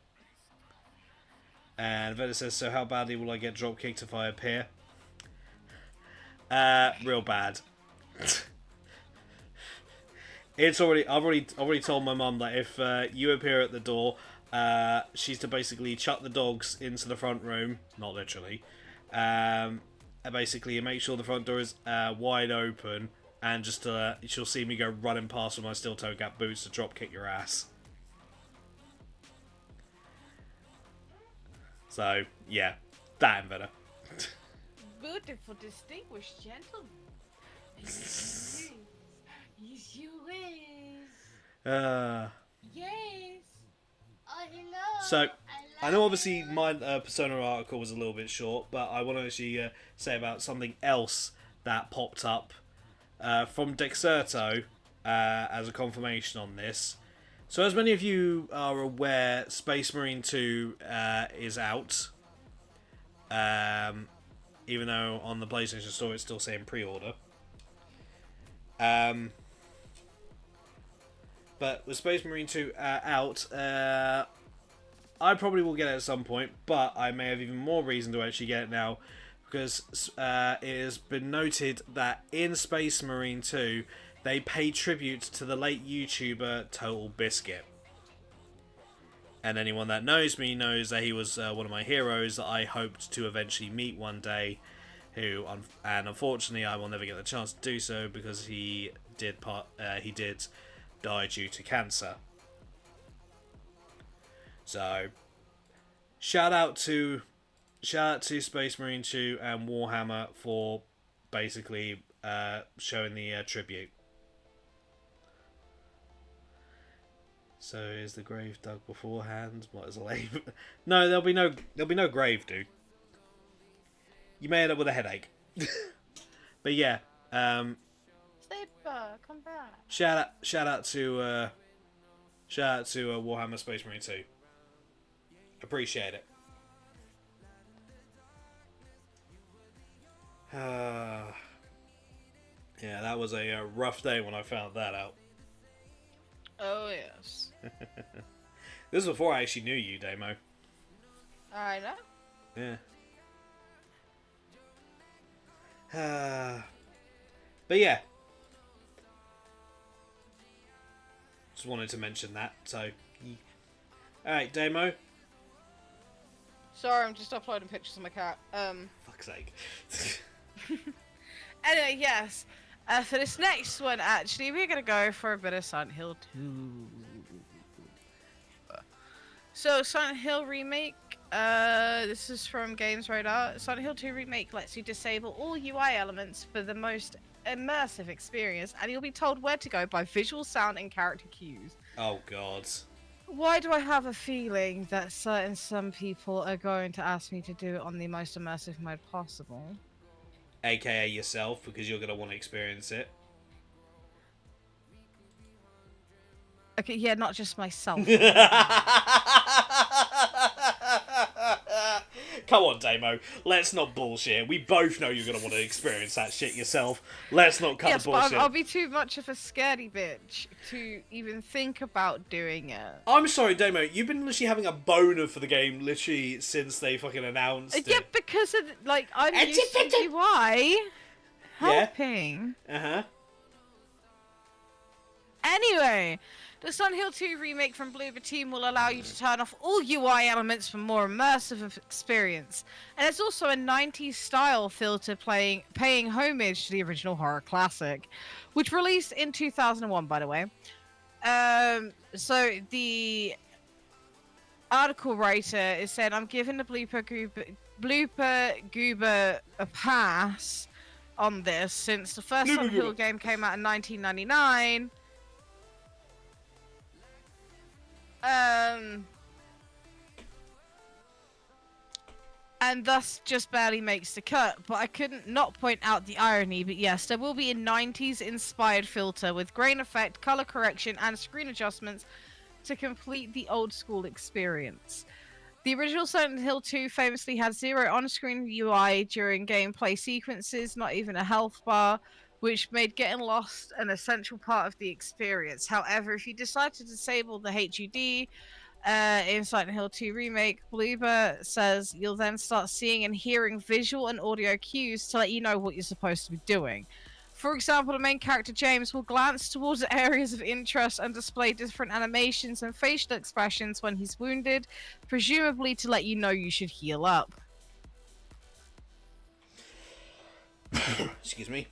and Veda says, so how badly will I get drop kicked if I appear? Real bad. I've already told my mum that if you appear at the door, she's to basically chuck the dogs into the front room, not literally, and basically make sure the front door is wide open, and just she'll see me go running past with my steel toe gap boots to drop kick your ass. So yeah, that and better. Beautiful, distinguished gentleman. Yes, you is. Yes. Oh, hello. So, I know obviously my Persona article was a little bit short, but I want to actually say about something else that popped up from Dexerto as a confirmation on this. So as many of you are aware, Space Marine 2 is out. Even though on the PlayStation Store it's still saying pre-order. But with Space Marine 2 out, I probably will get it at some point, but I may have even more reason to actually get it now, because it has been noted that in Space Marine 2, they pay tribute to the late YouTuber Total Biscuit. And anyone that knows me knows that he was one of my heroes that I hoped to eventually meet one day, and unfortunately I will never get the chance to do so because he did die due to cancer. So, shout out to Space Marine 2 and Warhammer for basically showing the tribute. So is the grave dug beforehand? What is a label? No, there'll be no grave, dude. You may end up with a headache. But yeah, Saber, come back. shout out to Warhammer Space Marine 2. Appreciate it. Yeah, that was a rough day when I found that out. Oh yes. This is before I actually knew you, Damo. I know. Yeah. But yeah. Just wanted to mention that, so... Alright, Damo. Sorry, I'm just uploading pictures of my cat. Fuck's sake. Anyway, yes. For this next one, actually, we're gonna go for a bit of Silent Hill 2. So, Silent Hill Remake, this is from Games Radar. Silent Hill 2 Remake lets you disable all UI elements for the most immersive experience, and you'll be told where to go by visual, sound, and character cues. Oh, God. Why do I have a feeling that some people are going to ask me to do it on the most immersive mode possible? AKA yourself, because you're going to want to experience it. Okay, yeah, not just myself. Come on, Damo. Let's not bullshit. We both know you're going to want to experience that shit yourself. Let's not cut the bullshit. But I'll be too much of a scaredy bitch to even think about doing it. I'm sorry, Damo. You've been literally having a boner for the game literally since they fucking announced it. Yeah, because of, like, I'm used to UI helping. Yeah. Uh-huh. Anyway, the Silent Hill 2 remake from Bloober Team will allow you to turn off all UI elements for more immersive experience. And there's also a 90s style filter paying homage to the original horror classic, which released in 2001, by the way. So the article writer is saying, I'm giving the Blooper Goober a pass on this since the first Silent Hill game came out in 1999. And thus just barely makes the cut, but I couldn't not point out the irony. But yes, there will be a 90s inspired filter with grain effect, color correction, and screen adjustments to complete the old school experience. The original Silent Hill 2 famously had zero on-screen UI during gameplay sequences, not even a health bar, which made getting lost an essential part of the experience. However, if you decide to disable the HUD in Silent Hill 2 Remake, Bloober says you'll then start seeing and hearing visual and audio cues to let you know what you're supposed to be doing. For example, the main character James will glance towards areas of interest and display different animations and facial expressions when he's wounded, presumably to let you know you should heal up. Excuse me.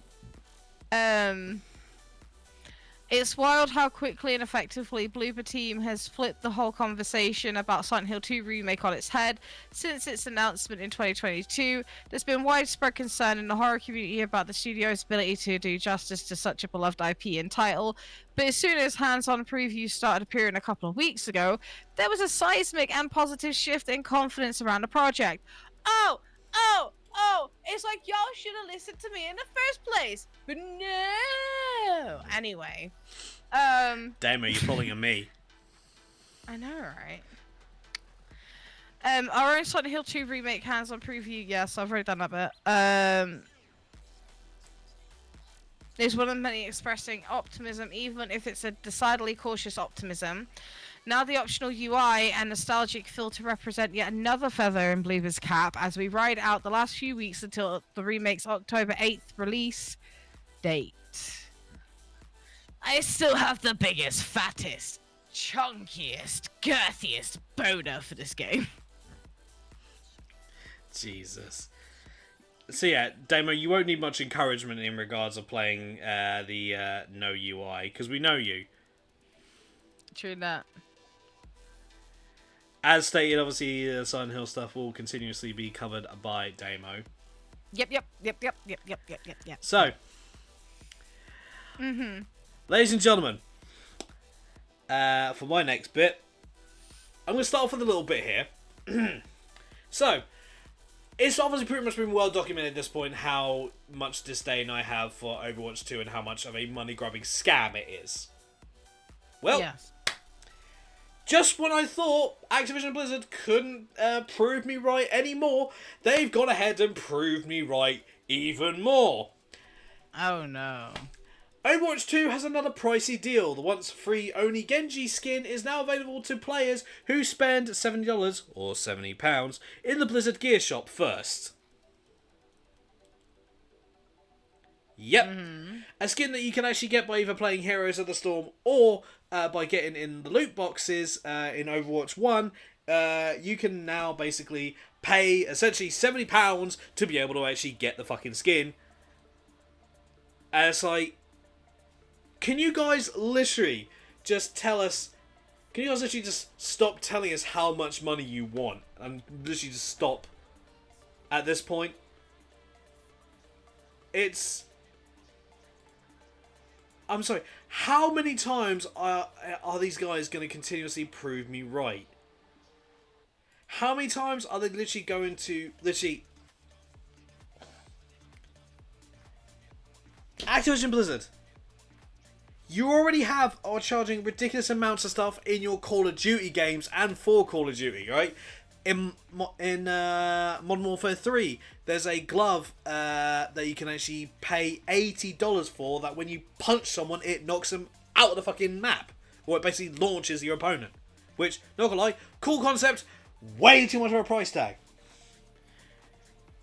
It's wild how quickly and effectively Bloober Team has flipped the whole conversation about Silent Hill 2 Remake on its head since its announcement in 2022. There's been widespread concern in the horror community about the studio's ability to do justice to such a beloved IP and title, but as soon as hands-on previews started appearing a couple of weeks ago, there was a seismic and positive shift in confidence around the project. Oh, It's like, y'all should have listened to me in the first place. But no. Anyway. Damn it, you're pulling a me. I know, right? Our own Silent Hill 2 remake hands-on preview. Yes, I've already done that bit. Is one of many expressing optimism, even if it's a decidedly cautious optimism. Now the optional UI and nostalgic filter represent yet another feather in Bluebird's cap as we ride out the last few weeks until the remake's October 8th release date. I still have the biggest, fattest, chunkiest, girthiest boner for this game. Jesus. So yeah, Damo, you won't need much encouragement in regards of playing the no UI, because we know you. True that. As stated, obviously, the Silent Hill stuff will continuously be covered by Damo. Yep. So, ladies and gentlemen, for my next bit, I'm going to start off with a little bit here. So, it's obviously pretty much been well documented at this point how much disdain I have for Overwatch 2 and how much of a money-grubbing scam it is. Well, Yes. just when I thought Activision Blizzard couldn't prove me right anymore, they've gone ahead and proved me right even more. Oh no. Overwatch 2 has another pricey deal. The once free Oni Genji skin is now available to players who spend $70 or £70 in the Blizzard Gear Shop first. Yep. A skin that you can actually get by either playing Heroes of the Storm or by getting in the loot boxes in Overwatch 1. You can now basically pay essentially £70 to be able to actually get the fucking skin. And it's like, can you guys literally just tell us... Can you guys literally just stop telling us how much money you want? And literally just stop at this point? It's... I'm sorry, how many times are these guys going to continuously prove me right? How many times are they literally going to... Literally... Activision Blizzard, you already are charging ridiculous amounts of stuff in your Call of Duty games and for Call of Duty, right? In Modern Warfare 3, there's a glove that you can actually pay $80 for, that when you punch someone, it knocks them out of the fucking map. Or it basically launches your opponent. Which, not gonna lie, cool concept, way too much of a price tag.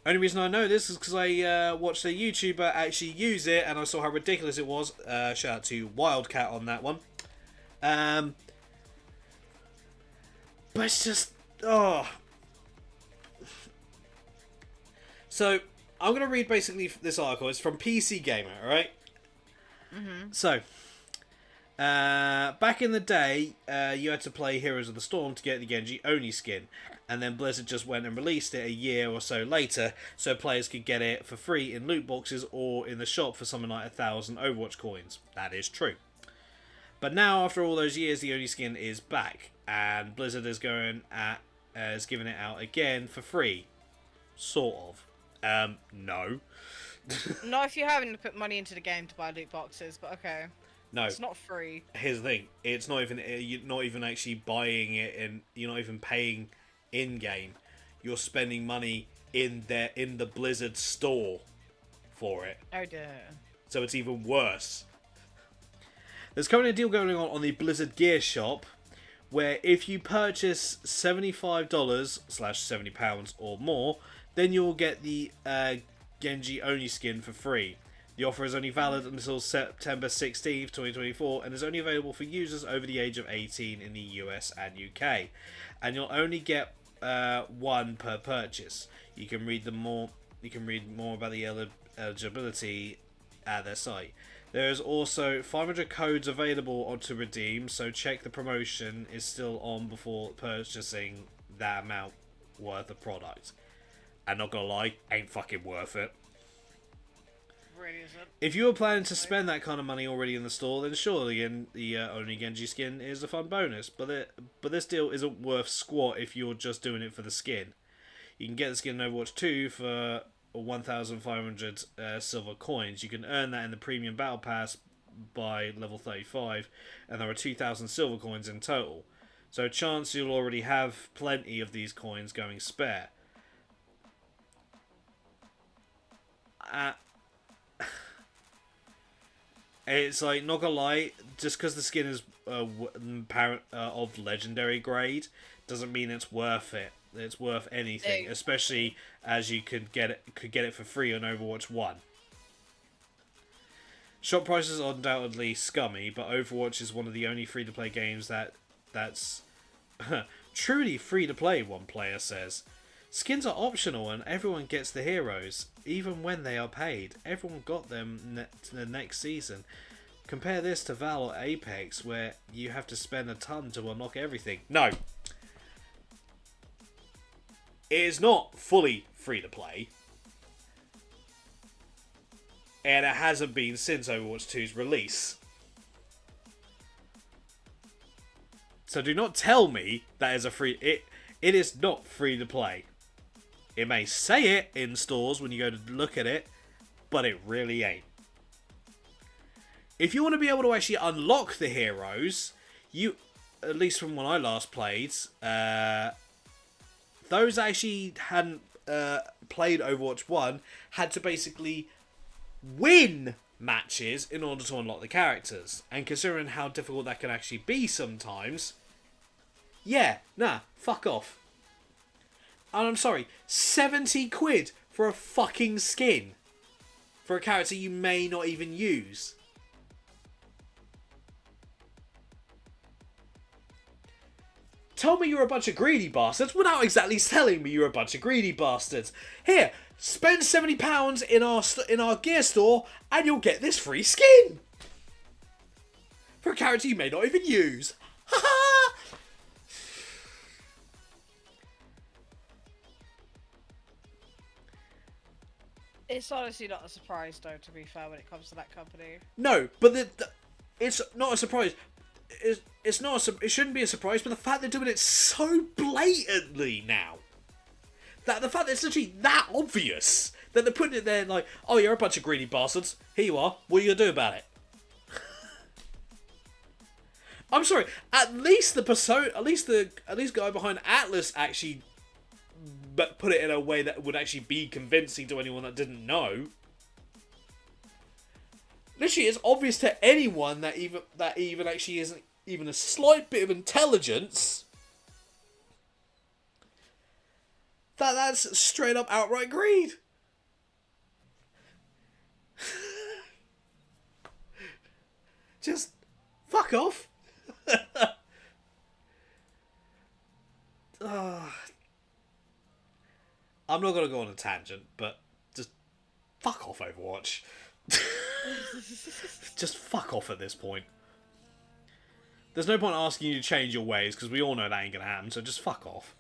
Only reason I know this is because I watched a YouTuber actually use it and I saw how ridiculous it was. Shout out to Wildcat on that one. But it's just... Oh. So, I'm going to read basically this article. It's from PC Gamer, alright? So, back in the day, you had to play Heroes of the Storm to get the Genji Oni skin. And then Blizzard just went and released it a year or so later, so players could get it for free in loot boxes or in the shop for something like 1,000 Overwatch coins. That is true. But now, after all those years, the Oni skin is back, and Blizzard is giving it out again for free. Sort of. No. Not if you're having to put money into the game to buy loot boxes, but okay. No. It's not free. Here's the thing. It's not even... You're not even actually buying it, and you're not even paying in-game. You're spending money in the Blizzard store for it. Oh dear. So it's even worse. There's currently a deal going on the Blizzard Gear Shop, where if you purchase $75/£70 or more, then you'll get the Genji Oni skin for free. The offer is only valid until September 16th, 2024, and is only available for users over the age of 18 in the US and UK. And you'll only get one per purchase. You can read more about the eligibility at their site. There is also 500 codes available to redeem, so check the promotion is still on before purchasing that amount worth of product. And not gonna lie, ain't fucking worth it. Really isn't. If you were planning to spend that kind of money already in the store, then sure, the Oni Genji skin is a fun bonus. But this deal isn't worth squat if you're just doing it for the skin. You can get the skin in Overwatch 2 for 1,500 silver coins. You can earn that in the premium battle pass by level 35, and there are 2,000 silver coins in total. So chance you'll already have plenty of these coins going spare. It's like, not gonna lie, just because the skin is of legendary grade doesn't mean it's worth it. It's worth anything, especially as you could get it for free on Overwatch 1. Shop prices are undoubtedly scummy, but Overwatch is one of the only free-to-play games that's truly free-to-play, one player says. Skins are optional and everyone gets the heroes, even when they are paid. Everyone got them the next season. Compare this to Val or Apex, where you have to spend a ton to unlock everything. No. It is not fully free-to-play. And it hasn't been since Overwatch 2's release. So do not tell me that is a free... It is not free-to-play. It may say it in stores when you go to look at it, but it really ain't. If you want to be able to actually unlock the heroes, you, at least from when I last played, those that actually hadn't played Overwatch 1 had to basically win matches in order to unlock the characters. And considering how difficult that can actually be sometimes, yeah, nah, fuck off. And I'm sorry, 70 quid for a fucking skin for a character you may not even use. Tell me you're a bunch of greedy bastards without exactly telling me you're a bunch of greedy bastards. Here, spend £70 in our gear store and you'll get this free skin for a character you may not even use. Ha ha! It's honestly not a surprise, though, to be fair, when it comes to that company. No, but it's not a surprise. It's not. It shouldn't be a surprise. But the fact they're doing it so blatantly now, that the fact that it's literally that obvious that they're putting it there like, oh, you're a bunch of greedy bastards. Here you are. What are you gonna do about it? I'm sorry. At least the persona, at least guy behind Atlas actually put it in a way that would actually be convincing to anyone that didn't know. Literally, it's obvious to anyone that even actually isn't even a slight bit of intelligence that's straight up outright greed. Just fuck off. I'm not gonna go on a tangent, but just fuck off, Overwatch. Just fuck off at this point. There's no point asking you to change your ways, because we all know that ain't gonna happen, so just fuck off.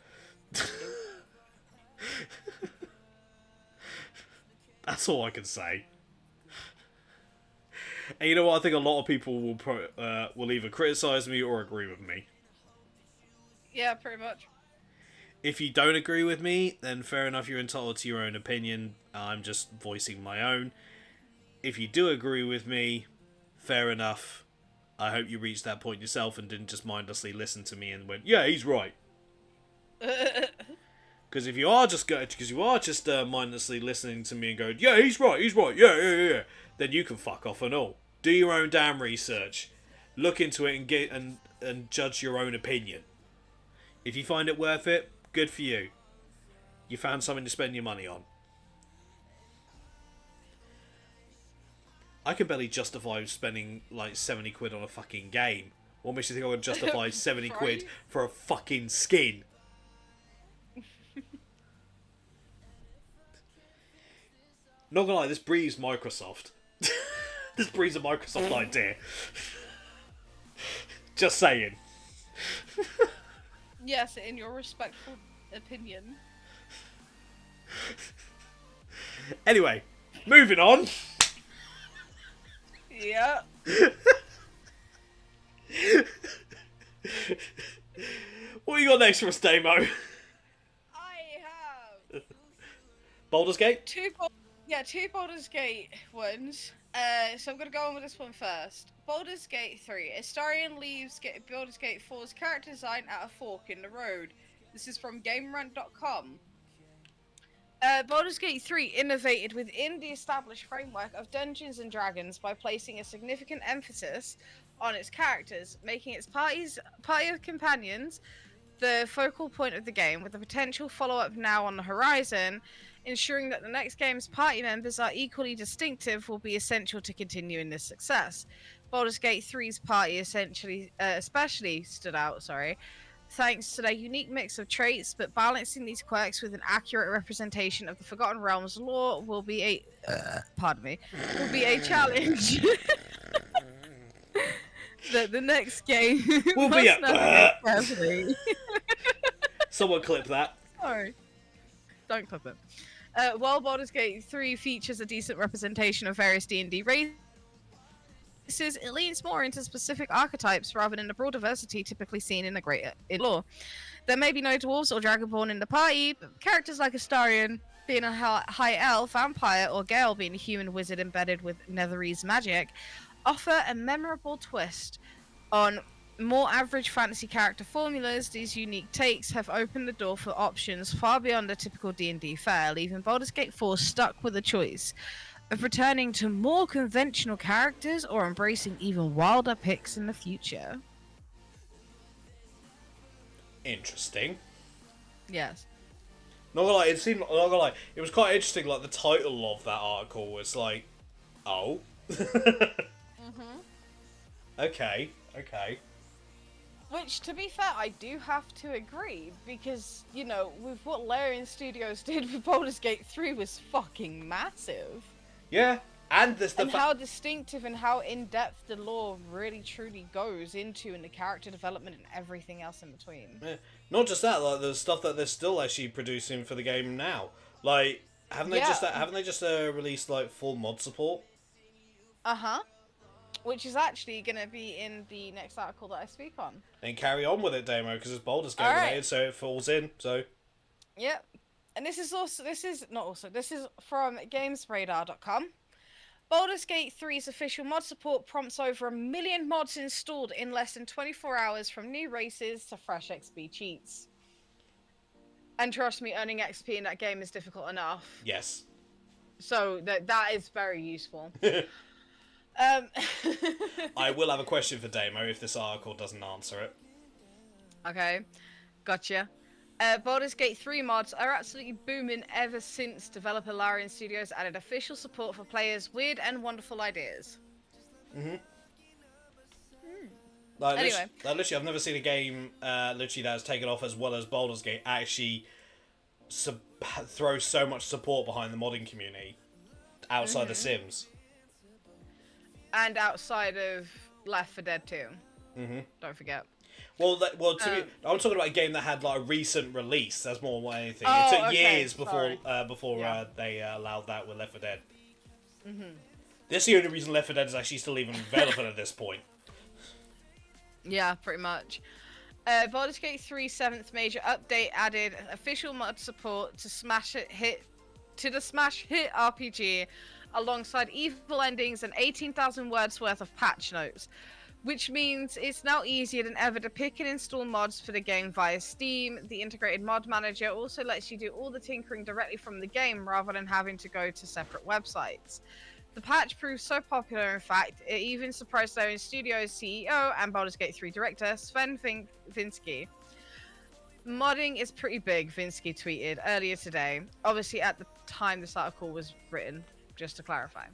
That's all I can say. And you know what? I think a lot of people will either criticise me or agree with me. Yeah, pretty much. If you don't agree with me, then fair enough, you're entitled to your own opinion. I'm just voicing my own. If you do agree with me, fair enough. I hope you reached that point yourself and didn't just mindlessly listen to me and went, yeah, he's right. Because if you are just mindlessly listening to me and going, yeah, he's right, yeah, then you can fuck off and all. Do your own damn research. Look into it and judge your own opinion. If you find it worth it, good for you. You found something to spend your money on. I can barely justify spending like 70 quid on a fucking game. What makes you think I would justify 70 quid for a fucking skin? Not gonna lie, this breathes Microsoft. This breathes a Microsoft idea. Just saying. Yes, in your respectful opinion. Anyway, moving on. Yeah. What you got next for us, Damo? I have Baldur's Gate? Two Baldur's Gate ones. So I'm gonna go on with this one first. Baldur's Gate 3. Astarion leaves Baldur's Gate 4's character design at a fork in the road. This is from GameRant.com. Baldur's Gate 3 innovated within the established framework of Dungeons and Dragons by placing a significant emphasis on its characters, making its party of companions the focal point of the game, with a potential follow-up now on the horizon. Ensuring that the next game's party members are equally distinctive will be essential to continuing this success. Baldur's Gate 3's party especially stood out, thanks to their unique mix of traits, but balancing these quirks with an accurate representation of the Forgotten Realms lore will be a challenge. That the next game will be a carefully. Someone clip that. Sorry. Don't clip it. While Baldur's Gate 3 features a decent representation of various D&D races, it leans more into specific archetypes rather than the broad diversity typically seen in lore. There may be no dwarves or dragonborn in the party, but characters like Astarion being a high elf, vampire, or Gale being a human wizard embedded with Netherese magic offer a memorable twist on more average fantasy character formulas. These unique takes have opened the door for options far beyond the typical D&D fare, leaving Baldur's Gate 4 stuck with a choice of returning to more conventional characters or embracing even wilder picks in the future. Interesting. Yes. Not gonna lie, it was quite interesting. Like, the title of that article was like, oh. Okay. Which, to be fair, I do have to agree, because, you know, with what Larian Studios did with Baldur's Gate 3 was fucking massive. Yeah, and how distinctive and how in-depth the lore really truly goes into, and the character development and everything else in between. Yeah. Not just that, like, the stuff that they're still actually producing for the game now. Like, haven't they just released, like, full mod support? Uh-huh. Which is actually going to be in the next article that I speak on. Then carry on with it, Damo, because it's Baldur's Gate related, so it falls in, so... Yep. And this is from GamesRadar.com. Baldur's Gate 3's official mod support prompts over 1 million mods installed in less than 24 hours, from new races to fresh XP cheats. And trust me, earning XP in that game is difficult enough. Yes. So that is very useful. I will have a question for Damo if this article doesn't answer it. Okay, gotcha. Baldur's Gate 3 mods are absolutely booming ever since developer Larian Studios added official support for players' weird and wonderful ideas. Anyway. Literally, I've never seen a game that has taken off as well as Baldur's Gate actually throw so much support behind the modding community outside The Sims. And outside of Left 4 Dead 2. Don't forget. Well, I'm talking about a game that had like a recent release. That's more than anything. Oh, it took years before they allowed that with Left 4 Dead. This is the only reason Left 4 Dead is actually still even relevant at this point. Yeah, pretty much. Baldur's Gate 3's 7th major update added official mod support to the Smash Hit RPG, alongside evil endings and 18,000 words worth of patch notes, which means it's now easier than ever to pick and install mods for the game via Steam. The integrated mod manager also lets you do all the tinkering directly from the game rather than having to go to separate websites. The patch proved so popular, in fact, it even surprised Larian Studios CEO and Baldur's Gate 3 director Sven Vinsky. Modding is pretty big, Vinsky tweeted earlier today. Obviously, at the time this article was written, just to clarify.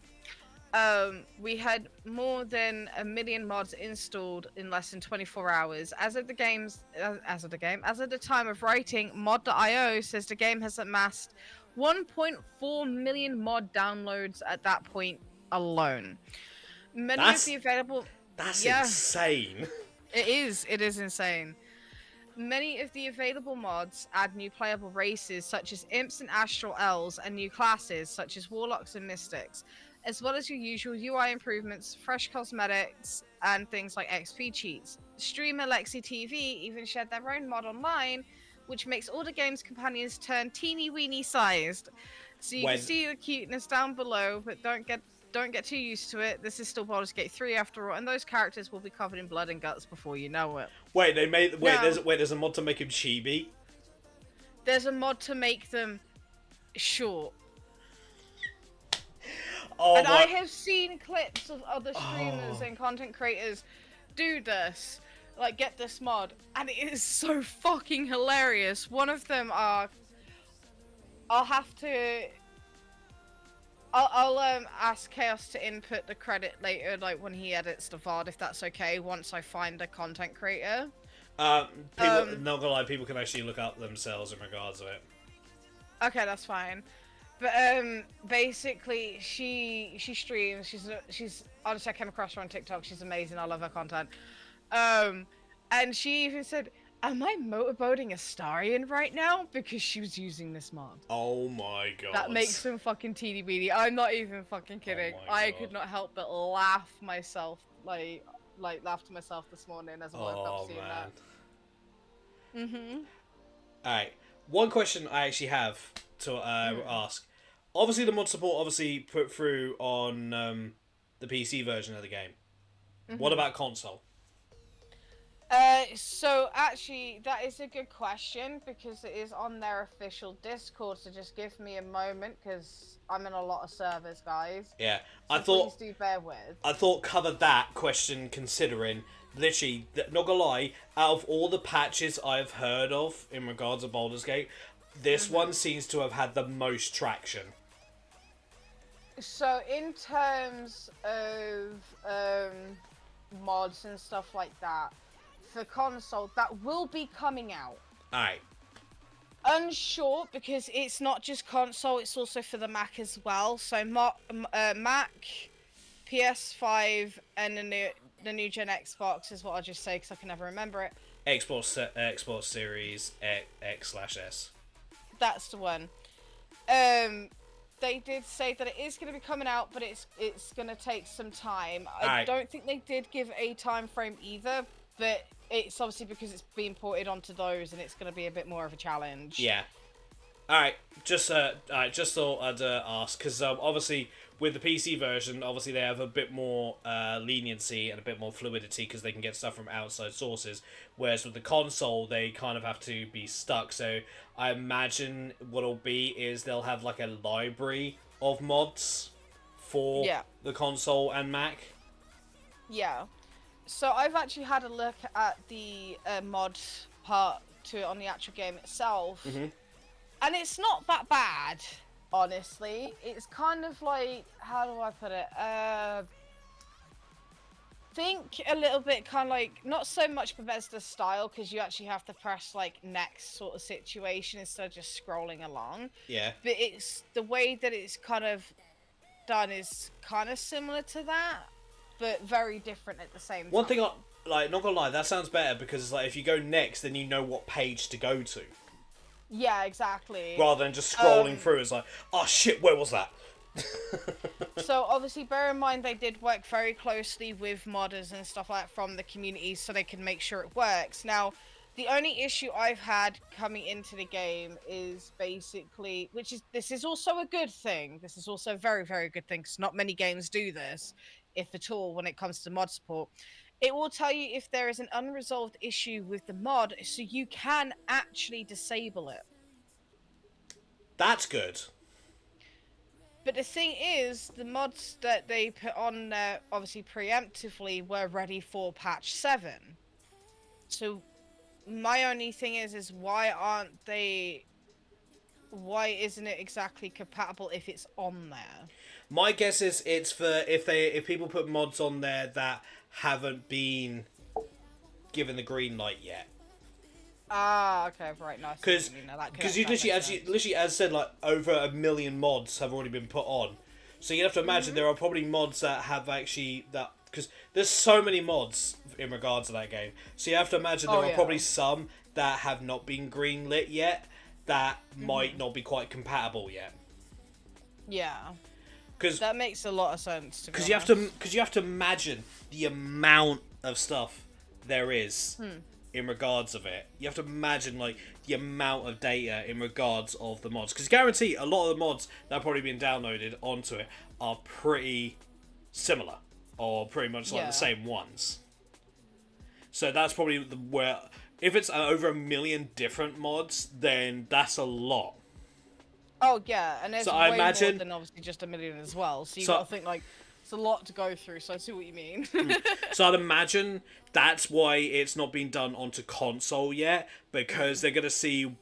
We had more than 1 million mods installed in less than 24 hours. As of the time of writing, Mod.io says the game has amassed 1.4 million mod downloads at that point alone. That's insane. It is insane. Many of the available mods add new playable races such as Imps and Astral Elves, and new classes such as Warlocks and Mystics, as well as your usual UI improvements, fresh cosmetics, and things like XP cheats. Streamer Lexi TV even shared their own mod online, which makes all the game's companions turn teeny weeny sized. So you can see the cuteness down below, but don't get too used to it. This is still Baldur's Gate 3 after all, and those characters will be covered in blood and guts before you know it. There's a mod to make him chibi. There's a mod to make them short. Oh and my... I have seen clips of other streamers and content creators do this, like get this mod, and it is so fucking hilarious. One of them are, I'll ask Chaos to input the credit later, like when he edits the VOD, if that's okay, once I find a content creator. Not gonna lie, people can actually look up themselves in regards to it. Okay, that's fine. But basically, she streams. She's honestly, I came across her on TikTok. She's amazing. I love her content. And she even said, "Am I motorboating Astarion right now?" Because she was using this mod. Oh my god. That makes him fucking teeny weeny. I'm not even fucking kidding. I could not help but laugh myself, like laugh to myself this morning as I woke up seeing that. Alright, one question I actually have to ask. Obviously, the mod support put through on the PC version of the game. What about console? So actually, that is a good question because it is on their official Discord. So just give me a moment because I'm in a lot of servers, guys. Yeah, so please do bear with. I thought cover that question considering. Literally, not gonna lie, out of all the patches I've heard of in regards to Baldur's Gate, this one seems to have had the most traction. So in terms of mods and stuff like that, for console, that will be coming out. Alright. Unsure, because it's not just console, it's also for the Mac as well. So Mac, PS5, and the new gen Xbox is what I'll just say because I can never remember it. Xbox Series X/S. That's the one. They did say that it is going to be coming out, but it's going to take some time. I don't think they did give a time frame either, but it's obviously because it's being ported onto those, and it's going to be a bit more of a challenge. Yeah. Alright, just thought I'd ask, because obviously with the PC version, obviously they have a bit more leniency and a bit more fluidity because they can get stuff from outside sources, whereas with the console they kind of have to be stuck. So I imagine what'll be is they'll have like a library of mods for the console and Mac. Yeah. So I've actually had a look at the mod part to it on the actual game itself, and it's not that bad. Honestly, it's kind of like, how do I put it? Think a little bit kind of like, not so much Bethesda style, because you actually have to press like next sort of situation instead of just scrolling along. Yeah. But it's the way that it's kind of done is kind of similar to that, but very different at the same time. One thing, not gonna lie, that sounds better because it's like if you go next, then you know what page to go to. Yeah, exactly. Rather than just scrolling through, it's like, oh shit, where was that? So obviously, bear in mind they did work very closely with modders and stuff like that from the community, so they can make sure it works. Now, the only issue I've had coming into the game is basically, this is also a good thing. This is also a very, very good thing, because not many games do this, if at all, when it comes to mod support. It will tell you if there is an unresolved issue with the mod, so you can actually disable it. That's good. But the thing is, the mods that they put on there, obviously preemptively, were ready for patch 7. So my only thing is why isn't it exactly compatible if it's on there? My guess is it's for if people put mods on there that haven't been given the green light yet. Ah, okay, right, nice. Because you literally as said, like over 1 million mods have already been put on. So you have to imagine there are probably mods that have actually because there's so many mods in regards to that game. So you have to imagine there are probably some that have not been green lit yet that might not be quite compatible yet. Yeah. Because that makes a lot of sense. Because you have to imagine the amount of stuff there is in regards of it. You have to imagine like the amount of data in regards of the mods, because guarantee a lot of the mods that are probably being downloaded onto it are pretty similar or pretty much like the same ones. So that's probably where, if it's over 1 million different mods, then that's a lot. Oh yeah, and there's So I way imagine- more than obviously just 1 million as well. So you So- got to think like it's a lot to go through. So I see what you mean. So I'd imagine that's why it's not been done onto console yet, because they're gonna see.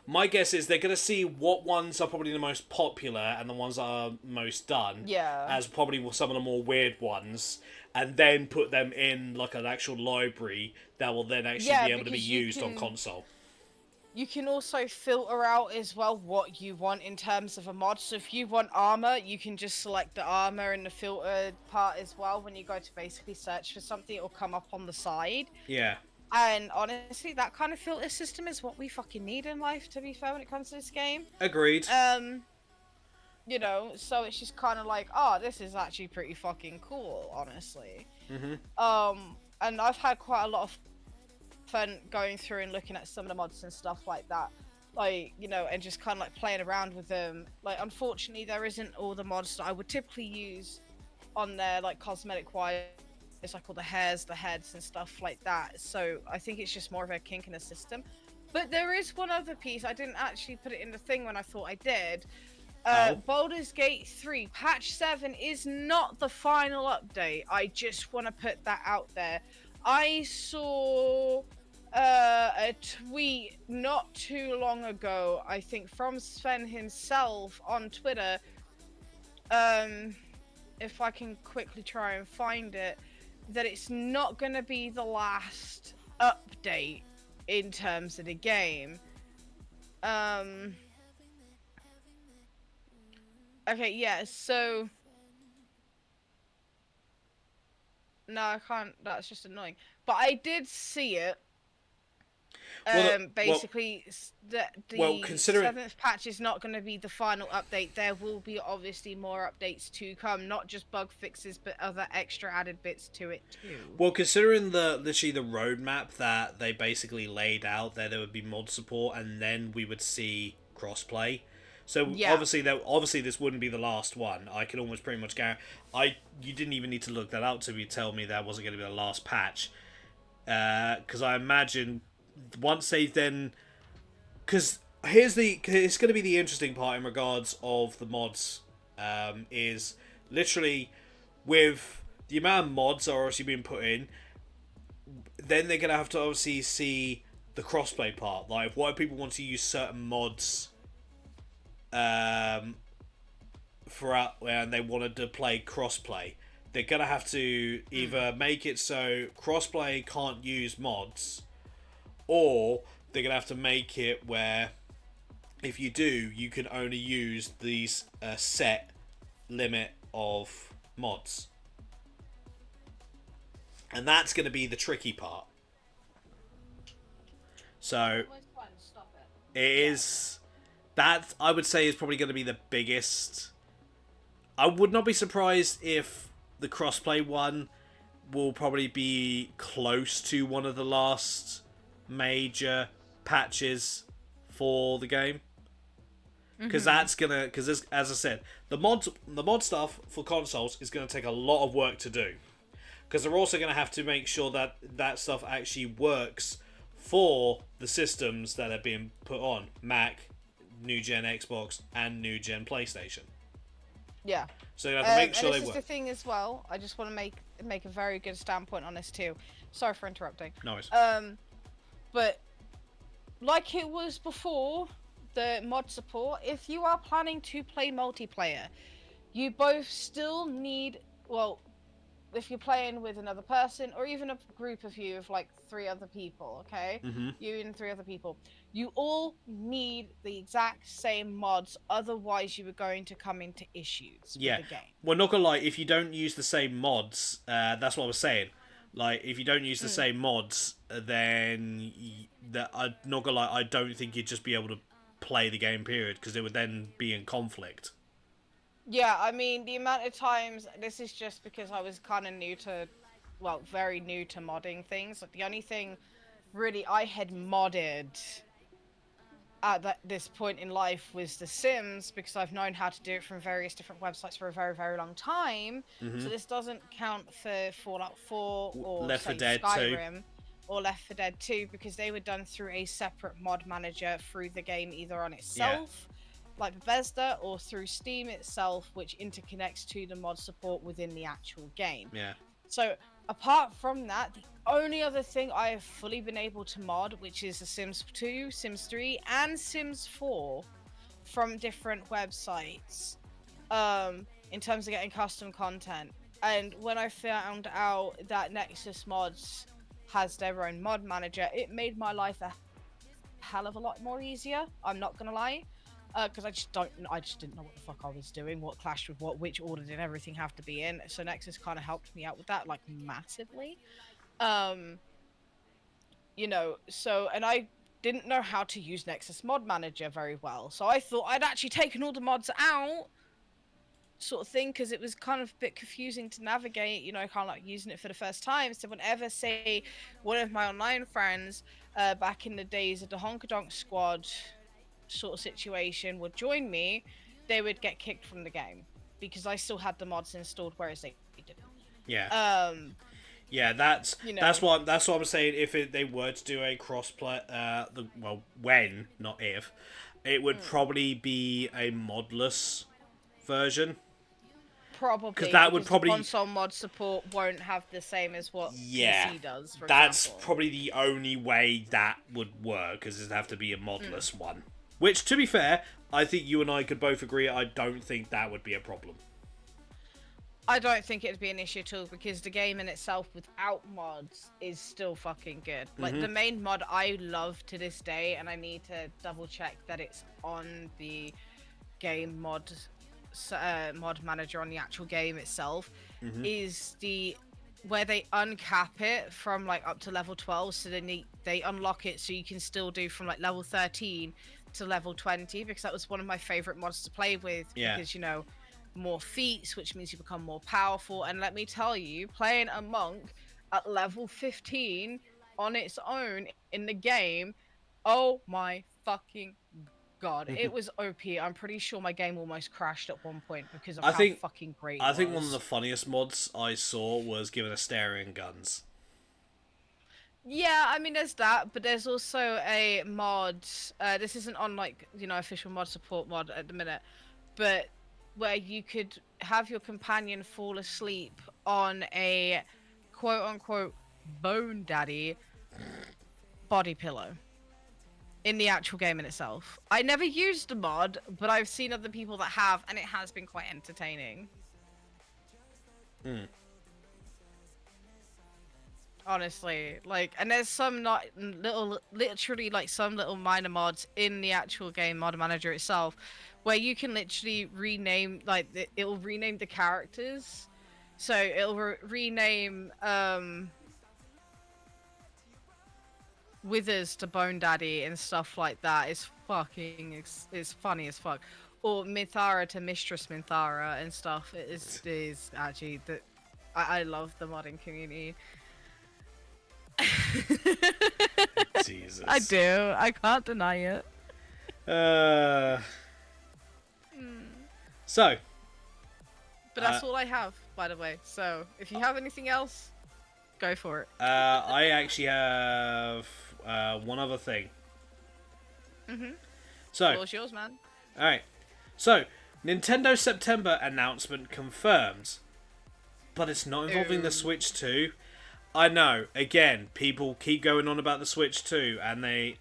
My guess is they're gonna see what ones are probably the most popular and the ones that are most done. Yeah. As probably some of the more weird ones, and then put them in like an actual library that will then actually Yeah, be able to be because you used on can- console. You can also filter out as well what you want in terms of a mod. So if you want armor, you can just select the armor in the filtered part as well. When you go to basically search for something, it will come up on the side. Yeah. And honestly, that kind of filter system is what we fucking need in life, to be fair, when it comes to this game. Agreed. You know, so it's just kind of like, oh, this is actually pretty fucking cool, honestly. And I've had quite a lot of fun going through and looking at some of the mods and stuff like that, like, you know, and just kind of like playing around with them. Like, unfortunately, there isn't all the mods that I would typically use on there, like cosmetic wise. It's like all the hairs, the heads, and stuff like that. So I think it's just more of a kink in the system. But there is one other piece. I didn't actually put it in the thing when I thought I did. Baldur's Gate 3 patch 7 is not the final update. I just want to put that out there. I saw a tweet not too long ago, I think from Sven himself on Twitter. If I can quickly try and find it, that it's not going to be the last update in terms of the game. Okay, yeah, so... No, I can't. That's just annoying. But I did see it. Basically, the considering- 7th patch is not going to be the final update. There will be obviously more updates to come, not just bug fixes, but other extra added bits to it too. Well, considering literally the roadmap that they basically laid out, there would be mod support, and then we would see crossplay. So Yeah. obviously this wouldn't be the last one. I can almost pretty much guarantee. You didn't even need to look that up to tell me that wasn't going to be the last patch, because I imagine once they then, because it's going to be the interesting part in regards of the mods, is literally with the amount of mods that are obviously being put in, then they're going to have to obviously see the crossplay part. Like, what if people want to use certain mods throughout and they wanted to play crossplay, they're going to have to either make it so crossplay can't use mods, or they're going to have to make it where if you do, you can only use these set limit of mods. And that's going to be the tricky part. So it is, that I would say is probably going to be the biggest. I would not be surprised if the crossplay one will probably be close to one of the last major patches for the game, because that's gonna, because as I said, the mod stuff for consoles is going to take a lot of work to do, because they're also going to have to make sure that that stuff actually works for the systems that are being put on Mac, new gen Xbox, and new gen PlayStation. Yeah. So you have to make sure and they this is work. the thing as well. I just want to make a very good standpoint on this too. Sorry for interrupting. No worries. But like it was before, the mod support, if you are planning to play multiplayer, you both still need, well, if you're playing with another person or even a group of you of like 3 other people, okay? You and 3 other people, you all need the exact same mods, otherwise you are going to come into issues Yeah. with the game. Well, not gonna lie, if you don't use the same mods, that's what I was saying. Like, if you don't use the same mods, then I'm not gonna lie, I don't think you'd just be able to play the game, period, because it would then be in conflict. Yeah, I mean, the amount of times, this is just because I was kind of new to, well, very new to modding things. Like, the only thing really I had modded at this point in life was The Sims, because I've known how to do it from various different websites for a very, very long time. Hmm. So this doesn't count for Fallout 4 or, Left 4 say, Dead 2. Skyrim or Left 4 Dead 2, because they were done through a separate mod manager through the game, either on itself, like Bethesda, or through Steam itself, which interconnects to the mod support within the actual game. Yeah. So apart from that, the only other thing I have fully been able to mod, which is The Sims 2, Sims 3, and Sims 4 from different websites, in terms of getting custom content. And when I found out that Nexus Mods has their own mod manager, it made my life a hell of a lot more easier. I'm not gonna lie. Because I just didn't know what the fuck I was doing, what clashed with what, which order did everything have to be in. So Nexus kind of helped me out with that, like, massively. You know, so, and I didn't know how to use Nexus Mod Manager very well, so I thought I'd actually taken all the mods out, sort of thing, because it was kind of a bit confusing to navigate, you know, kind of like using it for the first time. So whenever, say, one of my online friends, back in the days of the Honkadonk Squad sort of situation, would join me, they would get kicked from the game because I still had the mods installed, whereas they didn't. Yeah. Yeah, that's You know. that's what I'm saying. If they were to do a crossplay, when, not if, it would probably be a modless version. Probably, Because that would the probably console mod support won't have the same as what PC does. For that's example. probably the only way that would work, because it'd have to be a modless one. Which, to be fair, I think you and I could both agree. I don't think that would be a problem. I don't think it'd be an issue at all, because the game in itself without mods is still fucking good. Like, the main mod I love to this day, and I need to double check that it's on the game mod manager on the actual game itself, is the where they uncap it from like up to level 12, so then they unlock it so you can still do from like level 13 to level 20, because that was one of my favorite mods to play with. Yeah. Because, you know, more feats, which means you become more powerful. And let me tell you, playing a monk at level 15 on its own in the game, oh my fucking god, it was OP. I'm pretty sure my game almost crashed at one point because of how fucking great it was. I think one of the funniest mods I saw was given Asterian guns. Yeah, I mean, there's that, but there's also a mod, this isn't on, like, you know, official mod support mod at the minute, but where you could have your companion fall asleep on a quote-unquote bone daddy body pillow in the actual game in itself. I never used the mod, but I've seen other people that have, and it has been quite entertaining. Honestly, like, and there's some not literally like some little minor mods in the actual game mod manager itself, where you can literally rename, like, it'll rename the characters, so it'll rename Withers to Bone Daddy and stuff like that. It's funny as fuck. Or Minthara to Mistress Minthara and stuff. It is actually that I love the modding community. Jesus. I do. I can't deny it. So. But that's all I have, by the way. So if you have anything else, go for it. I actually have one other thing. So. Floor's yours, man. Alright. So, Nintendo September announcement confirmed. But it's not involving the Switch 2. I know. Again, people keep going on about the Switch 2, and it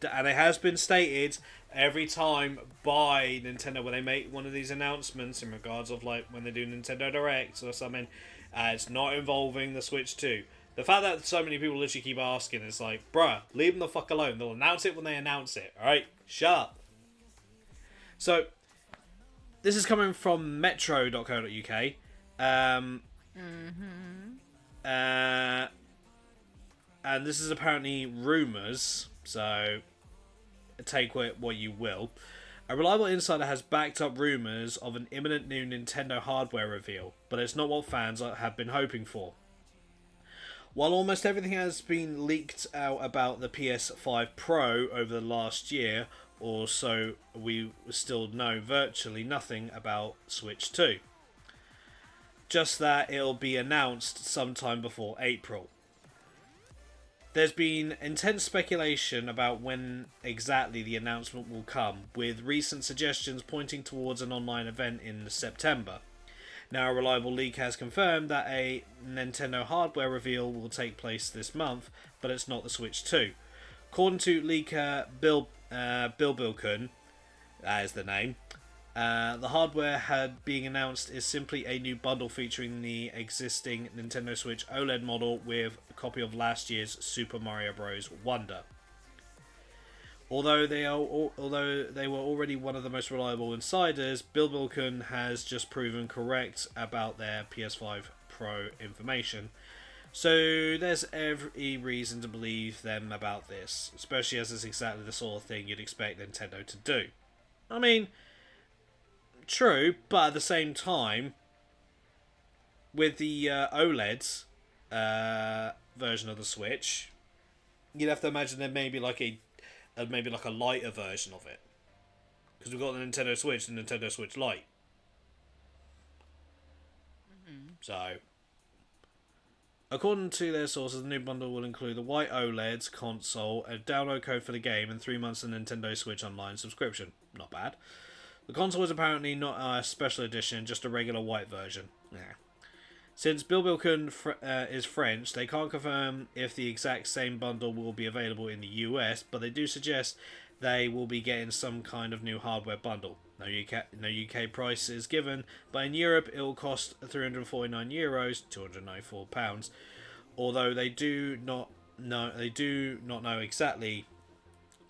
has been stated every time by Nintendo when they make one of these announcements in regards of, like, when they do Nintendo Directs or something, it's not involving the Switch 2. The fact that so many people literally keep asking, it's like, bruh, leave them the fuck alone. They'll announce it when they announce it, alright? Shut up. So, this is coming from metro.co.uk. And this is apparently rumours, so take what you will. A reliable insider has backed up rumours of an imminent new Nintendo hardware reveal, but it's not what fans have been hoping for. While almost everything has been leaked out about the PS5 Pro over the last year or so, we still know virtually nothing about Switch 2. Just that it'll be announced sometime before April. There's been intense speculation about when exactly the announcement will come, with recent suggestions pointing towards an online event in September. Now, a reliable leak has confirmed that a Nintendo hardware reveal will take place this month, but it's not the Switch 2. According to leaker Bill Bilkun, that is the name, the hardware being announced is simply a new bundle featuring the existing Nintendo Switch OLED model with a copy of last year's Super Mario Bros. Wonder. Although they were already one of the most reliable insiders, Bill Bilkun has just proven correct about their PS5 Pro information. So there's every reason to believe them about this, especially as it's exactly the sort of thing you'd expect Nintendo to do. I mean, true, but at the same time, with the OLED version of the Switch, you'd have to imagine there may be like maybe like a lighter version of it, because we've got the Nintendo Switch and Nintendo Switch Lite. So, according to their sources, the new bundle will include the white OLED console, a download code for the game, and 3 months of Nintendo Switch Online subscription. Not bad. The console is apparently not a special edition, just a regular white version. Yeah. Since Bill Bilkun is French, they can't confirm if the exact same bundle will be available in the US, but they do suggest they will be getting some kind of new hardware bundle. No UK price is given, but in Europe it will cost €349, £294. Although they do not know exactly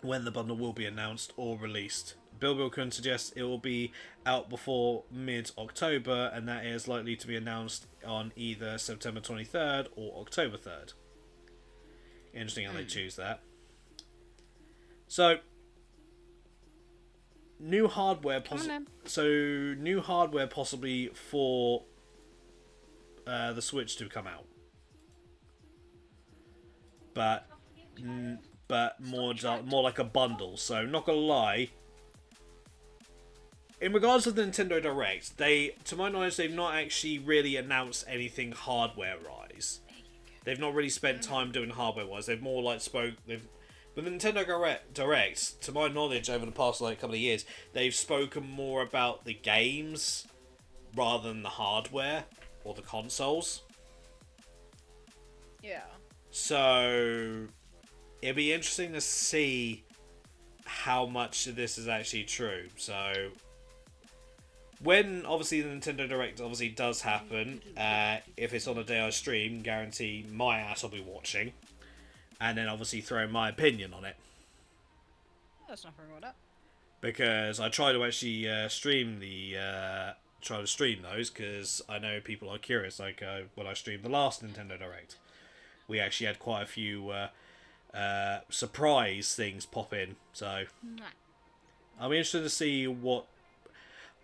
when the bundle will be announced or released. Bill Bilkun suggests it will be out before mid-October, and that is likely to be announced on either September 23rd or October 3rd. Interesting how they choose that. So, new hardware possibly for the Switch to come out, but more like a bundle. So, not gonna lie. In regards to the Nintendo Direct, to my knowledge, they've not actually really announced anything hardware-wise. They've not really spent time doing hardware-wise. They've more like with the Nintendo Direct, to my knowledge, over the past couple of years, they've spoken more about the games rather than the hardware or the consoles. Yeah. So it'd be interesting to see how much of this is actually true. So, when obviously the Nintendo Direct obviously does happen, if it's on a day I stream, guarantee my ass will be watching, and then obviously throwing my opinion on it. That's nothing wrong with that. Because I try to actually stream those, because I know people are curious. Like when I streamed the last Nintendo Direct, we actually had quite a few surprise things pop in. So I'll be interested to see what.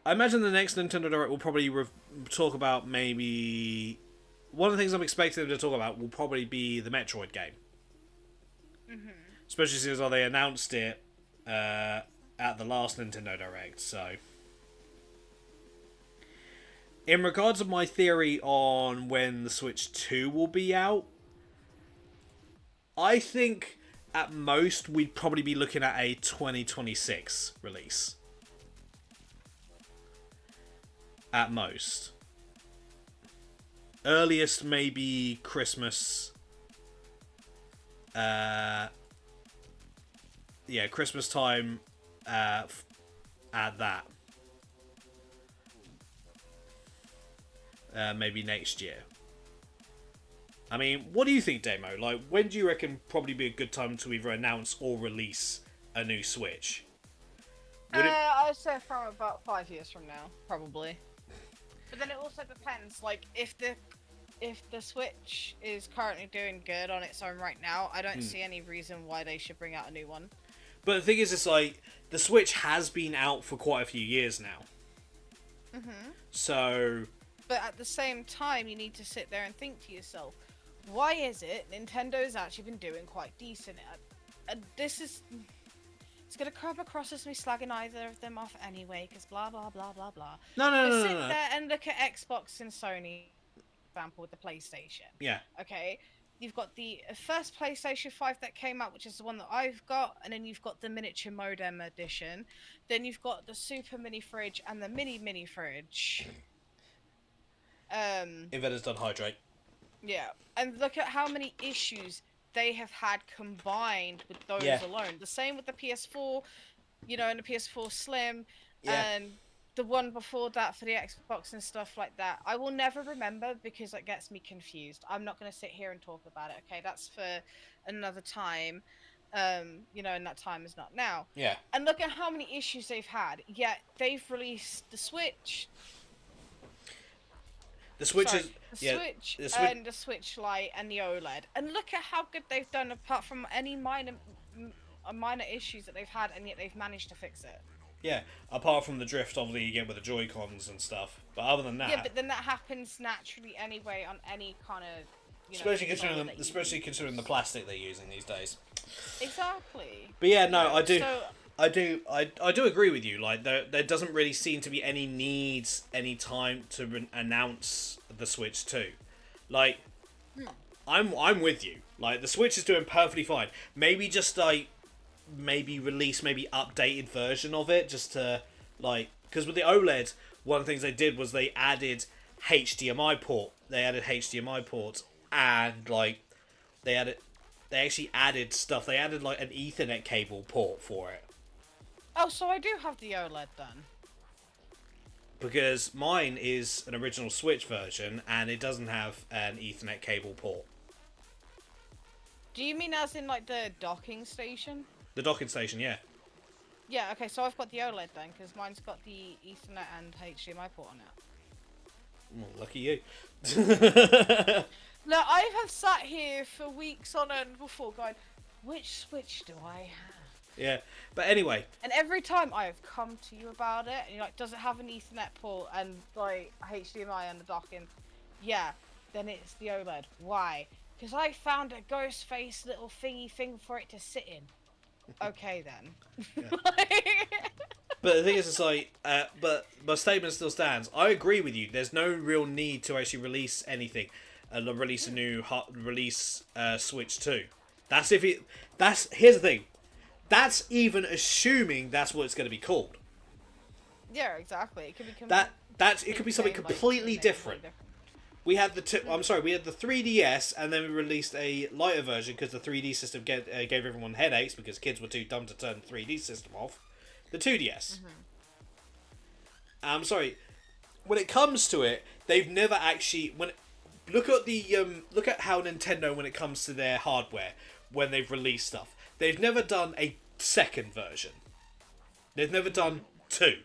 I imagine the next Nintendo Direct will probably talk about maybe. One of the things I'm expecting them to talk about will probably be the Metroid game. Mm-hmm. Especially since they announced it at the last Nintendo Direct, so. In regards of my theory on when the Switch 2 will be out, I think at most we'd probably be looking at a 2026 release. At most. Earliest maybe Christmas. Christmas time at that. Maybe next year. I mean, what do you think, Demo? Like, when do you reckon probably be a good time to either announce or release a new Switch? I'd say from about 5 years from now, probably. But then it also depends. Like, if the Switch is currently doing good on its own right now, I don't see any reason why they should bring out a new one. But the thing is, it's like the Switch has been out for quite a few years now. Mm-hmm. So. But at the same time, you need to sit there and think to yourself, why is it Nintendo's actually been doing quite decent at, and this is, it's gonna come across as me slagging either of them off anyway, because blah blah blah blah blah. No, no, But no, sit no, no. there and look at Xbox and Sony, for example, with the PlayStation. Yeah. Okay, you've got the first PlayStation 5 that came out, which is the one that I've got, and then you've got the miniature modem edition. Then you've got the super mini fridge and the mini fridge. Inventor's done hydrate. Yeah, and look at how many issues they have had combined with those Yeah. alone. The same with the PS4, you know, and the PS4 Slim, Yeah. and the one before that for the Xbox and stuff like that. I will never remember because it gets me confused. I'm not going to sit here and talk about it, okay? That's for another time. You know, and that time is not now. Yeah. And look at how many issues they've had. Yet they've released the Switch. The Switch Sorry, is the yeah. Switch The Switch. and the Switch Lite and the OLED, and look at how good they've done. Apart from any minor issues that they've had, and yet they've managed to fix it. Yeah. Apart from the drift, obviously you get with the Joy Cons and stuff. But other than that, Yeah, but then that happens naturally anyway on any kind of. You know, especially console considering that you especially use. considering the plastic they're using these days. Exactly. But yeah, no, You know, I do. so- I do agree with you. Like there doesn't really seem to be any needs, any time to announce the Switch 2. Like, I'm with you. Like the Switch is doing perfectly fine. Maybe just like release updated version of it just to like, because with the OLED, one of the things they did was they added HDMI port. They added HDMI ports and like they actually added stuff. They added like an Ethernet cable port for it. Oh, so I do have the OLED then. Because mine is an original Switch version and it doesn't have an Ethernet cable port. Do you mean as in like the docking station? The docking station, yeah. Yeah. Okay, so I've got the OLED then, because mine's got the Ethernet and HDMI port on it. Well, lucky you. No, I have sat here for weeks on end before going, which Switch do I have? Yeah, but anyway, And every time I have come to you about it, and you're like, does it have an Ethernet port and like HDMI and the docking? Yeah, then it's the OLED. Why? Because I found a ghost face little thingy thing for it to sit in. Okay then. but the thing is, it's like, but my statement still stands. I agree with you. There's no real need to actually release anything, release a new Switch 2. That's if it. That's here's the thing. That's even assuming that's what it's going to be called. Yeah, exactly. It could be It could be something completely different. We had we had the 3DS, and then we released a lighter version because the 3D system gave everyone headaches because kids were too dumb to turn the 3D system off. The 2DS. I'm sorry. When it comes to it, they've never actually look at how Nintendo, when it comes to their hardware, when they've released stuff, they've never done a second version. They've never done two.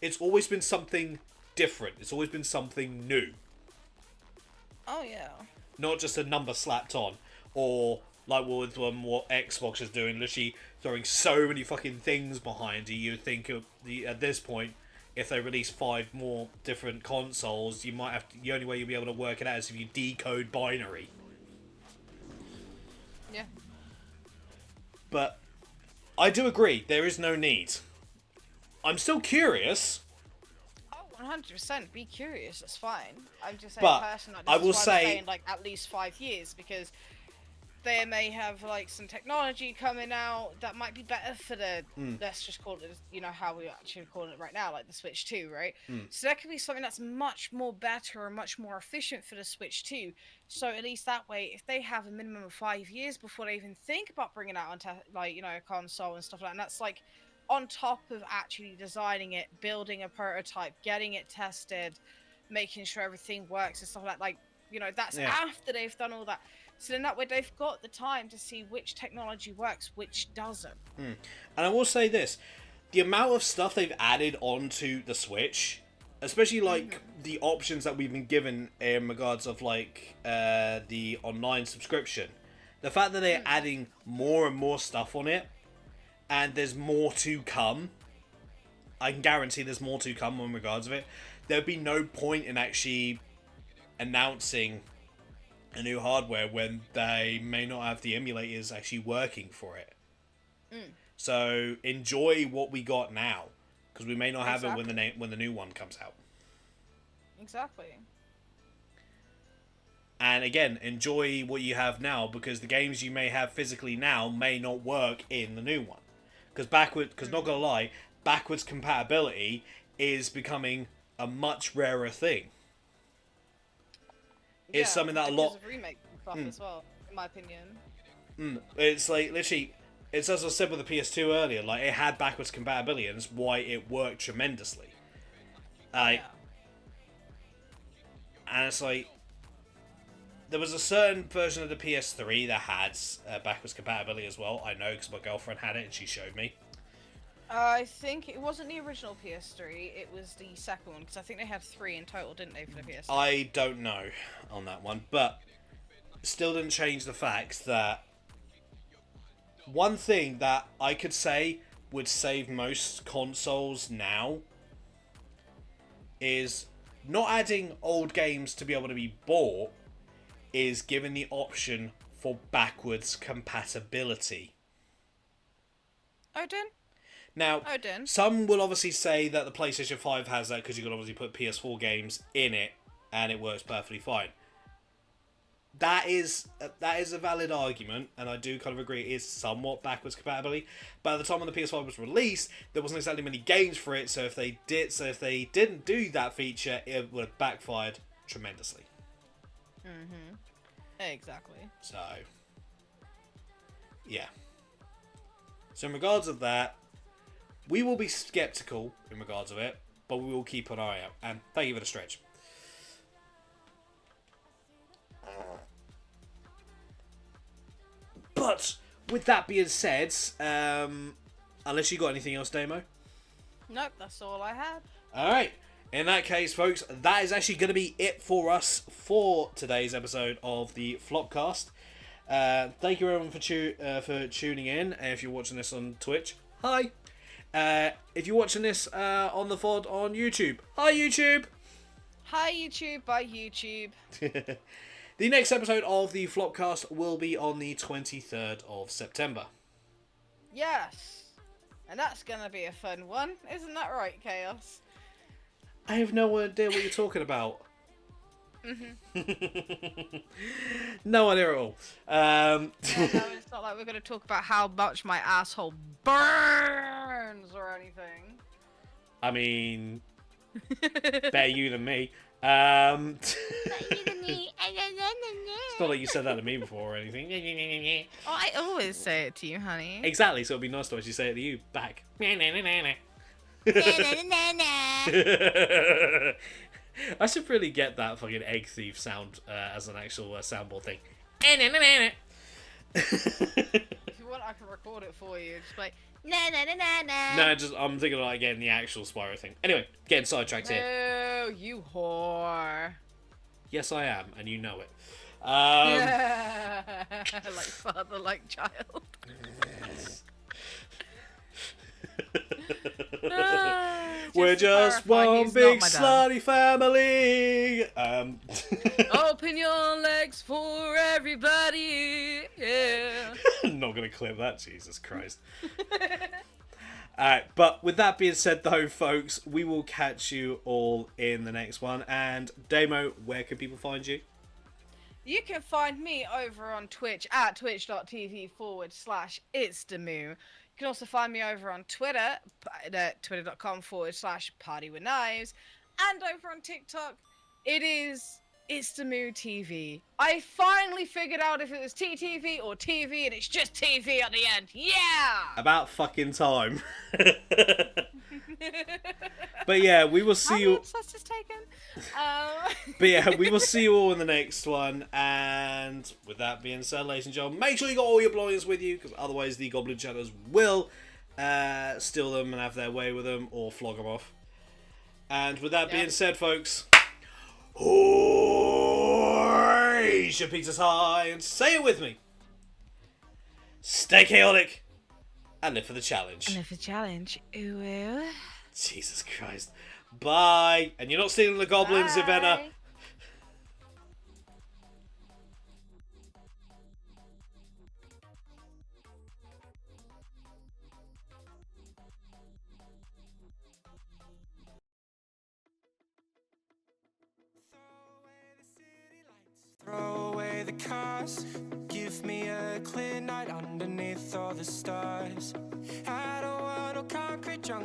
It's always been something different. It's always been something new. Oh yeah. Not just a number slapped on. Or like what Xbox is doing, literally throwing so many fucking things behind you. You'd think at this point, if they release 5 more different consoles, the only way you'll be able to work it out is if you decode binary. Yeah. But I do agree, there is no need. I'm still curious. Oh, 100%. Be curious. That's fine. I'm just saying, But personally, I will this is why I'm say- saying, like at least 5 years, because they may have like some technology coming out that might be better for the let's just call it, you know, how we actually call it right now, like the Switch 2, right? So that could be something that's much more better and much more efficient for the Switch 2. So at least that way, if they have a minimum of 5 years before they even think about bringing out onto like, you know, a console and stuff like that, and that's like on top of actually designing it, building a prototype, getting it tested, making sure everything works and stuff like that. Like, you know, that's after they've done all that. So then that way they've got the time to see which technology works, which doesn't. And I will say this. The amount of stuff they've added onto the Switch, especially like the options that we've been given in regards of like the online subscription, the fact that they're adding more and more stuff on it, and there's more to come, I can guarantee there's more to come in regards of it. There'd be no point in actually announcing a new hardware when they may not have the emulators actually working for it. So enjoy what we got now, because we may not have it when the new one comes out. Exactly. And again, enjoy what you have now, because the games you may have physically now may not work in the new one. Because not gonna lie, backwards compatibility is becoming a much rarer thing. It's something that a lot of remake stuff as well, in my opinion. It's like literally, it's as I said with the PS2 earlier. Like, it had backwards compatibility, and that's why it worked tremendously. And it's like, there was a certain version of the PS3 that had backwards compatibility as well. I know because my girlfriend had it and she showed me. I think it wasn't the original PS3, it was the second one, because I think they had 3 in total, didn't they, for the PS3? I don't know on that one, but still didn't change the fact that one thing that I could say would save most consoles now is not adding old games to be able to be bought, is giving the option for backwards compatibility. Odin? Now, Odin? some will obviously say that the PlayStation 5 has that because you can obviously put PS4 games in it and it works perfectly fine. That is a valid argument, and I do kind of agree it is somewhat backwards compatibility. But at the time when the PS5 was released, there wasn't exactly many games for it, so if they didn't do that feature, it would have backfired tremendously. Exactly. So, yeah. So in regards of that, we will be skeptical in regards of it, but we will keep an eye out. And thank you for the stretch. But with that being said, unless you got anything else, Damo? Nope, that's all I had. Alright. In that case, folks, that is actually going to be it for us for today's episode of the Flopcast. Thank you everyone for tuning in. If you're watching this on Twitch, hi. If you're watching this on the VOD on YouTube, hi YouTube. Hi YouTube, bye YouTube. The next episode of the Flopcast will be on the 23rd of September. Yes. And that's gonna be a fun one. Isn't that right, Chaos? I have no idea what you're talking about. No idea at all. No, it's not like we're gonna talk about how much my asshole burns or anything. I mean, better you than me. It's not like you said that to me before or anything. Oh, I always say it to you, honey. Exactly, so it'd be nice to actually say it to you back. I should really get that fucking egg thief sound as an actual soundboard thing. If you want, I can record it for you. Just like No, I'm thinking about getting the actual Spyro thing. Anyway, getting sidetracked here. no, you whore. Yes, I am, and you know it. Like father, like child. We're just one big slutty family. Open your legs for everybody. Yeah. I'm not gonna clip that, Jesus Christ. Alright, but with that being said though, folks, we will catch you all in the next one. And Damo, where can people find you? You can find me over on Twitch at twitch.tv/itsdemu. You can also find me over on Twitter at twitter.com/partywithknives, and over on TikTok, it's the Moo TV. I finally figured out if it was TTV or TV, and it's just TV at the end. Yeah! About fucking time. But yeah, we will see you. That's just taken. But yeah, we will see you all in the next one. And with that being said, ladies and gentlemen, make sure you got all your belongings with you, because otherwise the Goblin Shadows will steal them and have their way with them, or flog them off. And with that being said, folks, raise your pizzas high and say it with me. Stay chaotic and live for the challenge. And if a challenge, ooh. Jesus Christ. Bye. And you're not stealing the goblins, Ivana. cars. Give me a clear night underneath all the stars. I don't want no concrete jungle.